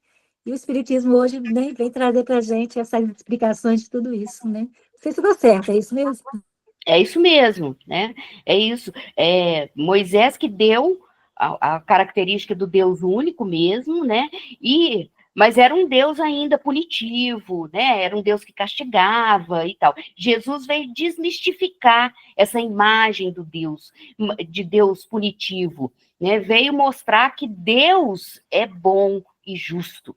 E o Espiritismo hoje, né, vem trazer para a gente essas explicações de tudo isso, né? Não sei se ficou certo, é isso mesmo? É isso mesmo, né? É isso. Moisés que deu a característica do Deus único mesmo, né? Mas era um Deus ainda punitivo, né? Era um Deus que castigava e tal. Jesus veio desmistificar essa imagem de Deus punitivo, né? Veio mostrar que Deus é bom e justo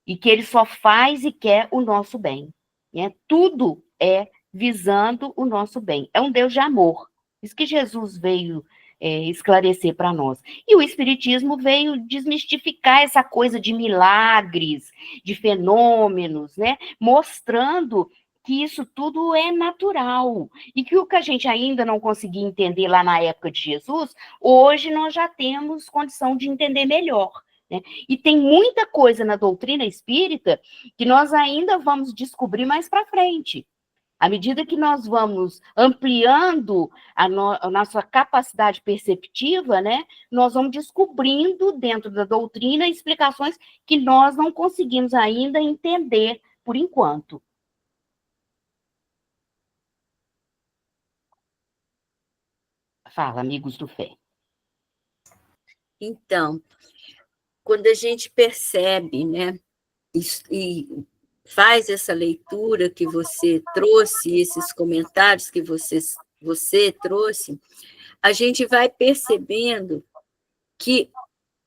e que ele só faz e quer o nosso bem, né? Tudo é visando o nosso bem. É um Deus de amor. Isso que Jesus veio esclarecer para nós. E o Espiritismo veio desmistificar essa coisa de milagres, de fenômenos, né? Mostrando que isso tudo é natural e que o que a gente ainda não conseguia entender lá na época de Jesus, hoje nós já temos condição de entender melhor, né? E tem muita coisa na doutrina espírita que nós ainda vamos descobrir mais para frente. À medida que nós vamos ampliando a nossa capacidade perceptiva, né, nós vamos descobrindo dentro da doutrina explicações que nós não conseguimos ainda entender por enquanto. Fala, amigos do Fé. Então, quando a gente percebe, né, e faz essa leitura que você trouxe, esses comentários que você trouxe, a gente vai percebendo que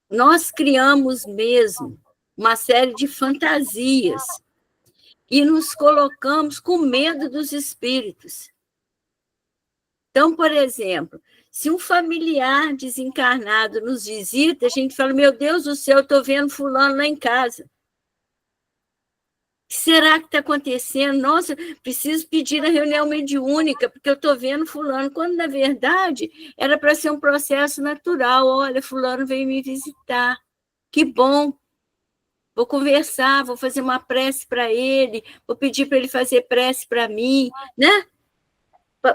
nós criamos mesmo uma série de fantasias e nos colocamos com medo dos espíritos. Então, por exemplo, se um familiar desencarnado nos visita, a gente fala, meu Deus do céu, eu estou vendo fulano lá em casa. O que será que está acontecendo? Nossa, preciso pedir a reunião mediúnica, porque eu estou vendo fulano, quando, na verdade, era para ser um processo natural. Olha, fulano veio me visitar. Que bom. Vou conversar, vou fazer uma prece para ele, vou pedir para ele fazer prece para mim, né?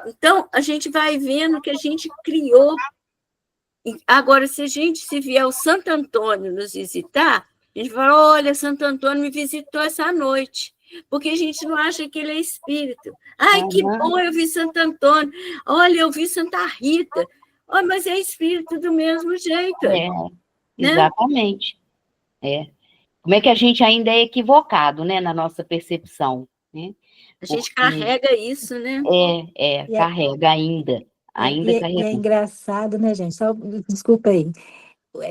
Então, a gente vai vendo que a gente criou. Agora, se vier o Santo Antônio nos visitar, a gente fala, olha, Santo Antônio me visitou essa noite, porque a gente não acha que ele é espírito. Ai, que bom, eu vi Santo Antônio. Olha, eu vi Santa Rita. Oh, mas é espírito do mesmo jeito. É, né? Exatamente. É. Como é que a gente ainda é equivocado, né, na nossa percepção, né? A gente carrega isso, né? Carrega ainda. Ainda carrega. E é engraçado, né, gente? Só, desculpa aí.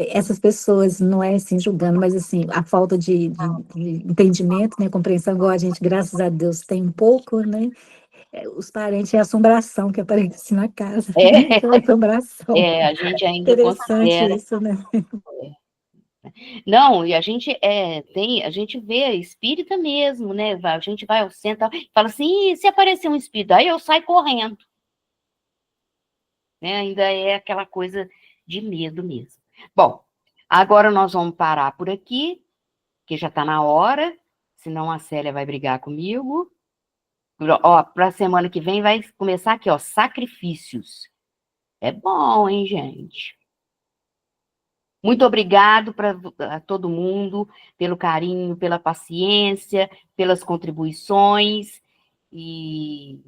Essas pessoas, não é assim julgando, mas assim, a falta de entendimento, né, compreensão, igual a gente, graças a Deus, tem um pouco, né? Os parentes é assombração que aparece na casa. Né? Aquela assombração. A gente ainda interessante considera. Isso, né? Não, e a gente a gente vê espírita mesmo, né? A gente vai ao centro e fala assim, e se aparecer um espírito, aí eu saio correndo. Né? Ainda é aquela coisa de medo mesmo. Bom, agora nós vamos parar por aqui, que já está na hora, senão a Célia vai brigar comigo. Ó, para a semana que vem vai começar aqui, ó, sacrifícios. É bom, hein, gente? Muito obrigado a todo mundo pelo carinho, pela paciência, pelas contribuições e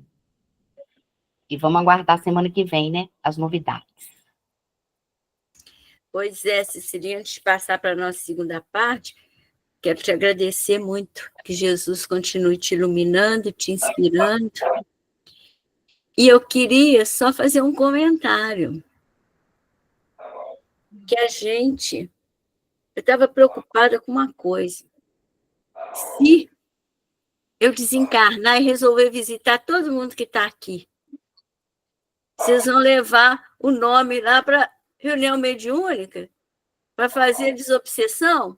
vamos aguardar a semana que vem, né, as novidades. Pois é, Cecília, antes de passar para a nossa segunda parte, quero te agradecer muito, que Jesus continue te iluminando, te inspirando. E eu queria só fazer um comentário. Que eu estava preocupada com uma coisa. Se eu desencarnar e resolver visitar todo mundo que está aqui, vocês vão levar o nome lá para reunião mediúnica para fazer desobsessão?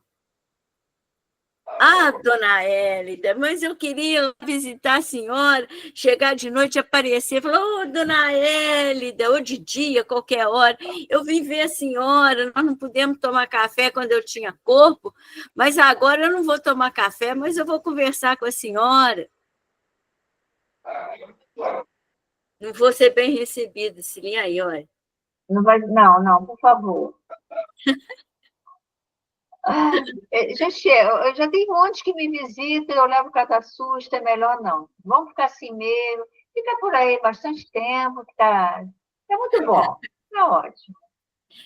Ah, dona Hélida, mas eu queria visitar a senhora, chegar de noite, aparecer, falar, ô, dona Hélida, ou de dia, qualquer hora, eu vim ver a senhora, nós não pudemos tomar café quando eu tinha corpo, mas agora eu não vou tomar café, mas eu vou conversar com a senhora. Não vou ser bem recebida, Cilinha, aí, olha. Não, por favor. Gente, eu já tenho um monte que me visita, eu levo cada susto, é melhor não. Vamos ficar assim mesmo, fica por aí bastante tempo, que é muito bom, tá ótimo.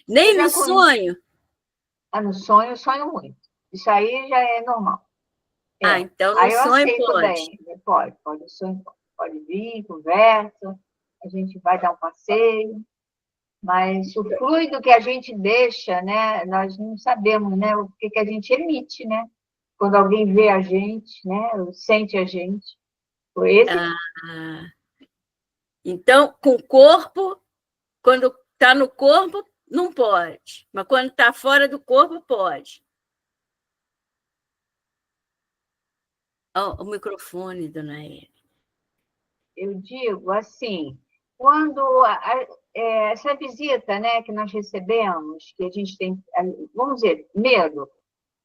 Nem no sonho? No sonho, eu sonho muito. Isso aí já é normal. Então no aí eu sonho aceito pode. Bem. Pode, o sonho pode vir, conversa, a gente vai dar um passeio. Mas o fluido que a gente deixa, né, nós não sabemos, né, o que a gente emite, né? Quando alguém vê a gente, né, ou sente a gente. Então, com o corpo, quando está no corpo, não pode. Mas quando está fora do corpo, pode. O microfone, dona Eri. eu digo assim, quando essa visita, né, que nós recebemos, que a gente tem, vamos dizer, medo,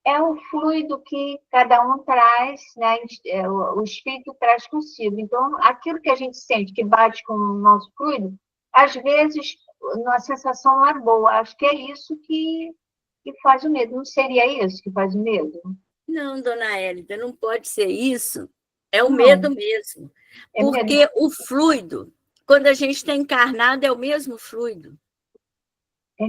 é o fluido que cada um traz, né, o espírito traz consigo. Então, aquilo que a gente sente que bate com o nosso fluido, às vezes, a sensação não é boa. Acho que é isso que faz o medo. Não seria isso que faz o medo? Não, dona Hélida, não pode ser isso. É o Não. medo mesmo. É medo. Porque o fluido, quando a gente está encarnado, é o mesmo fluido.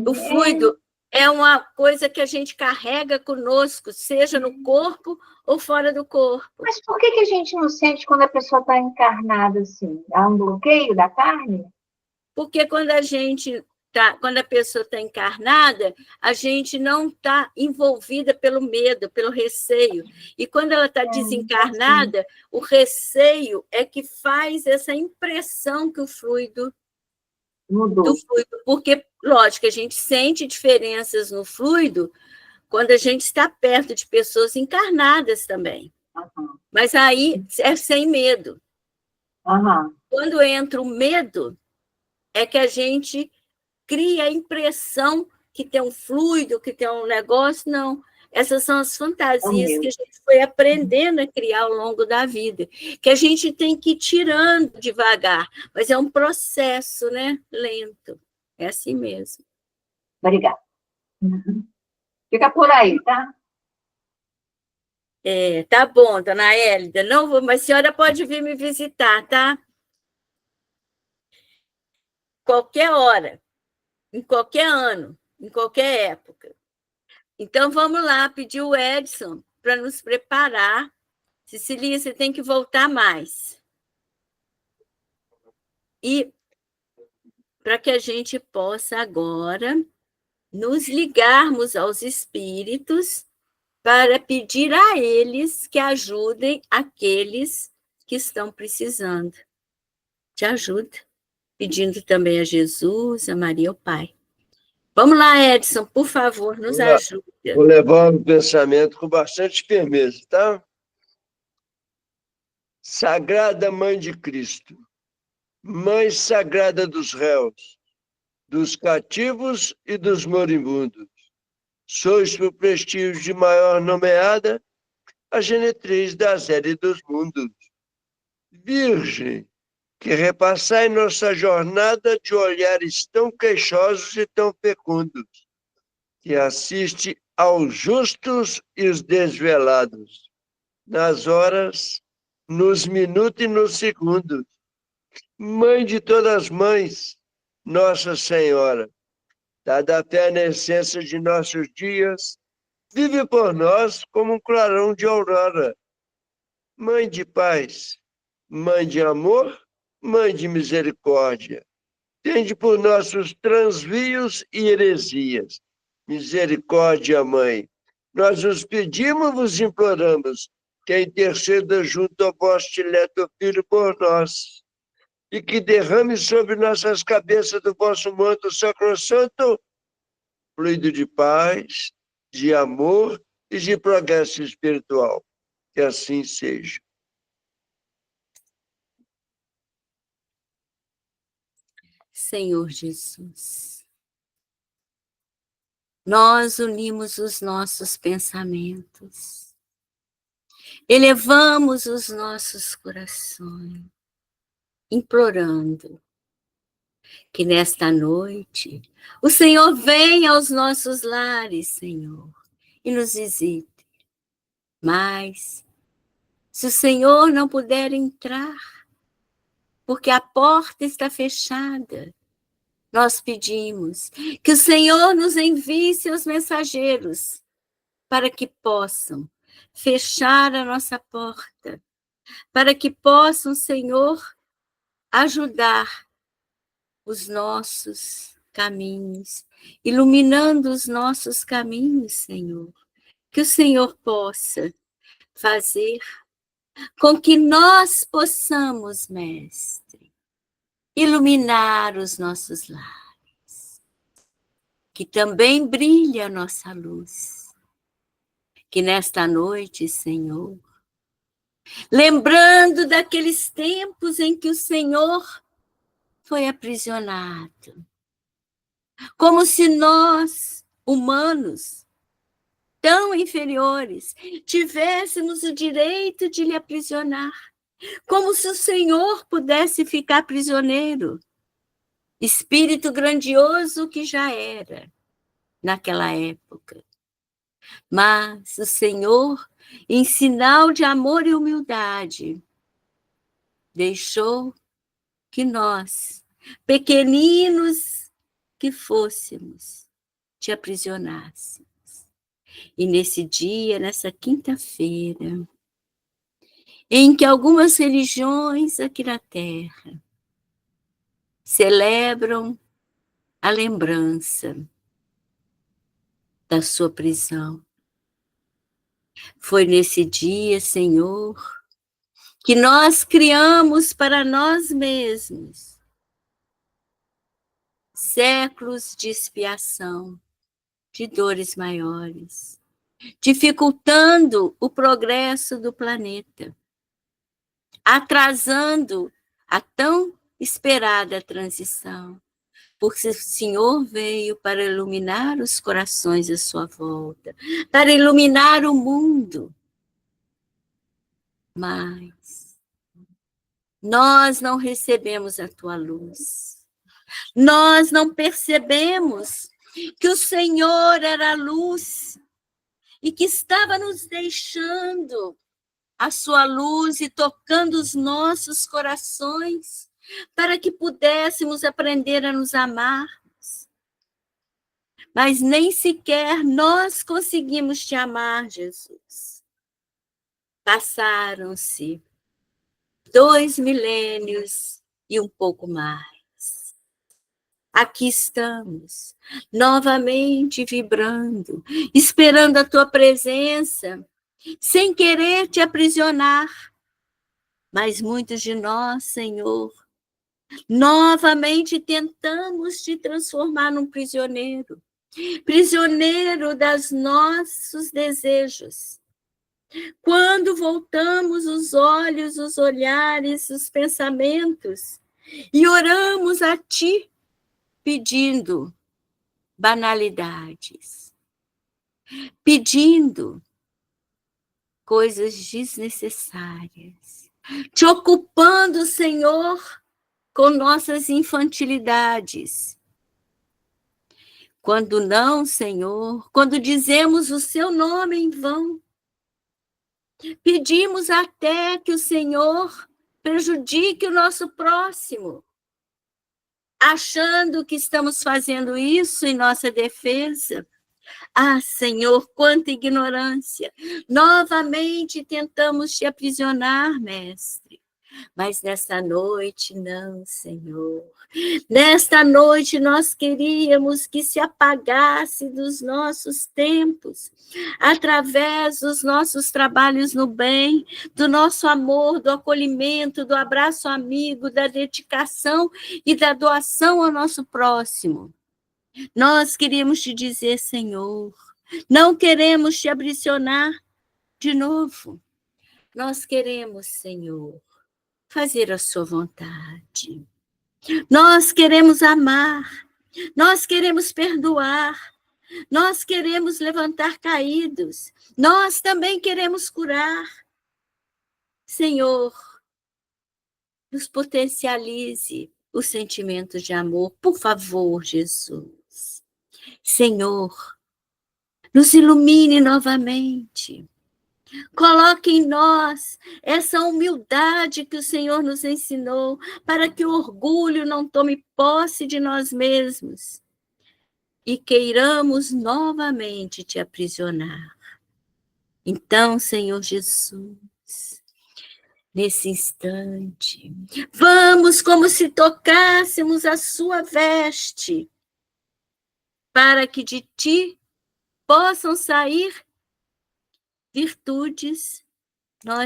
O fluido é uma coisa que a gente carrega conosco, seja no corpo ou fora do corpo. Mas por que a gente não sente quando a pessoa está encarnada assim? Há um bloqueio da carne? Porque quando a pessoa está encarnada, a gente não está envolvida pelo medo, pelo receio. E quando ela está desencarnada, o receio é que faz essa impressão que o fluido Mudou. do fluido. Porque, lógico, a gente sente diferenças no fluido quando a gente está perto de pessoas encarnadas também. Uhum. Mas aí é sem medo. Uhum. Quando entra o medo, é que a gente cria a impressão que tem um fluido, que tem um negócio. Não. Essas são as fantasias que a gente foi aprendendo a criar ao longo da vida, que a gente tem que ir tirando devagar, mas é um processo, né? Lento. É assim mesmo. Obrigada. Uhum. Fica por aí, tá? Tá bom, dona Hélida. Não vou, mas a senhora pode vir me visitar, tá? Qualquer hora, em qualquer ano, em qualquer época. Então, vamos lá, pedir o Edson para nos preparar. Cecilia, você tem que voltar mais. E para que a gente possa agora nos ligarmos aos espíritos para pedir a eles que ajudem aqueles que estão precisando de ajuda, pedindo também a Jesus, a Maria, ao Pai. Vamos lá, Edson, por favor, nos ajude. Vou levar o pensamento com bastante firmeza, tá? Sagrada Mãe de Cristo, Mãe Sagrada dos réus, dos cativos e dos moribundos, sois por prestígio de maior nomeada a genetriz da série dos mundos. Virgem, que repassai nossa jornada de olhares tão queixosos e tão fecundos, que assiste aos justos e os desvelados, nas horas, nos minutos e nos segundos. Mãe de todas as mães, Nossa Senhora, dada a fé na essência de nossos dias, vive por nós como um clarão de aurora. Mãe de paz, Mãe de amor, Mãe de misericórdia, tende por nossos transvios e heresias. Misericórdia, Mãe, nós os pedimos, vos imploramos, que interceda junto ao vosso dileto Filho por nós, e que derrame sobre nossas cabeças do vosso manto sacrossanto fluido de paz, de amor e de progresso espiritual. Que assim seja. Senhor Jesus, nós unimos os nossos pensamentos, elevamos os nossos corações, implorando que nesta noite o Senhor venha aos nossos lares, Senhor, e nos visite. Mas, se o Senhor não puder entrar, porque a porta está fechada, nós pedimos que o Senhor nos envie seus mensageiros para que possam fechar a nossa porta, para que possam, Senhor, ajudar os nossos caminhos, iluminando os nossos caminhos, Senhor. Que o Senhor possa fazer com que nós possamos, Mestre, iluminar os nossos lares, que também brilhe a nossa luz. Que nesta noite, Senhor, lembrando daqueles tempos em que o Senhor foi aprisionado. Como se nós, humanos, tão inferiores, tivéssemos o direito de lhe aprisionar. Como se o Senhor pudesse ficar prisioneiro. Espírito grandioso que já era naquela época. Mas o Senhor, em sinal de amor e humildade, deixou que nós, pequeninos que fôssemos, te aprisionássemos. E nesse dia, nessa quinta-feira, em que algumas religiões aqui na Terra celebram a lembrança da sua prisão. Foi nesse dia, Senhor, que nós criamos para nós mesmos séculos de expiação, de dores maiores, dificultando o progresso do planeta, atrasando a tão esperada transição, porque o Senhor veio para iluminar os corações à sua volta, para iluminar o mundo. Mas nós não recebemos a tua luz. Nós não percebemos que o Senhor era a luz e que estava nos deixando a sua luz e tocando os nossos corações para que pudéssemos aprender a nos amar. Mas nem sequer nós conseguimos te amar, Jesus. Passaram-se 2 milênios e um pouco mais. Aqui estamos, novamente vibrando, esperando a tua presença, sem querer te aprisionar. Mas muitos de nós, Senhor, novamente tentamos te transformar num prisioneiro. Prisioneiro dos nossos desejos. Quando voltamos os olhos, os olhares, os pensamentos e oramos a ti, pedindo banalidades, pedindo coisas desnecessárias, te ocupando, Senhor, com nossas infantilidades. Quando não, Senhor, quando dizemos o seu nome em vão, pedimos até que o Senhor prejudique o nosso próximo, achando que estamos fazendo isso em nossa defesa. Ah, Senhor, quanta ignorância! Novamente tentamos te aprisionar, mestre. Mas nesta noite, não, Senhor. Nesta noite, nós queríamos que se apagasse dos nossos tempos, através dos nossos trabalhos no bem, do nosso amor, do acolhimento, do abraço amigo, da dedicação e da doação ao nosso próximo. Nós queríamos te dizer, Senhor, não queremos te aprisionar de novo. Nós queremos, Senhor, fazer a sua vontade. Nós queremos amar, nós queremos perdoar, nós queremos levantar caídos, nós também queremos curar. Senhor, nos potencialize o sentimento de amor, por favor, Jesus. Senhor, nos ilumine novamente. Coloque em nós essa humildade que o Senhor nos ensinou, para que o orgulho não tome posse de nós mesmos e queiramos novamente te aprisionar. Então, Senhor Jesus, nesse instante, vamos como se tocássemos a sua veste, para que de ti possam sair virtudes, nós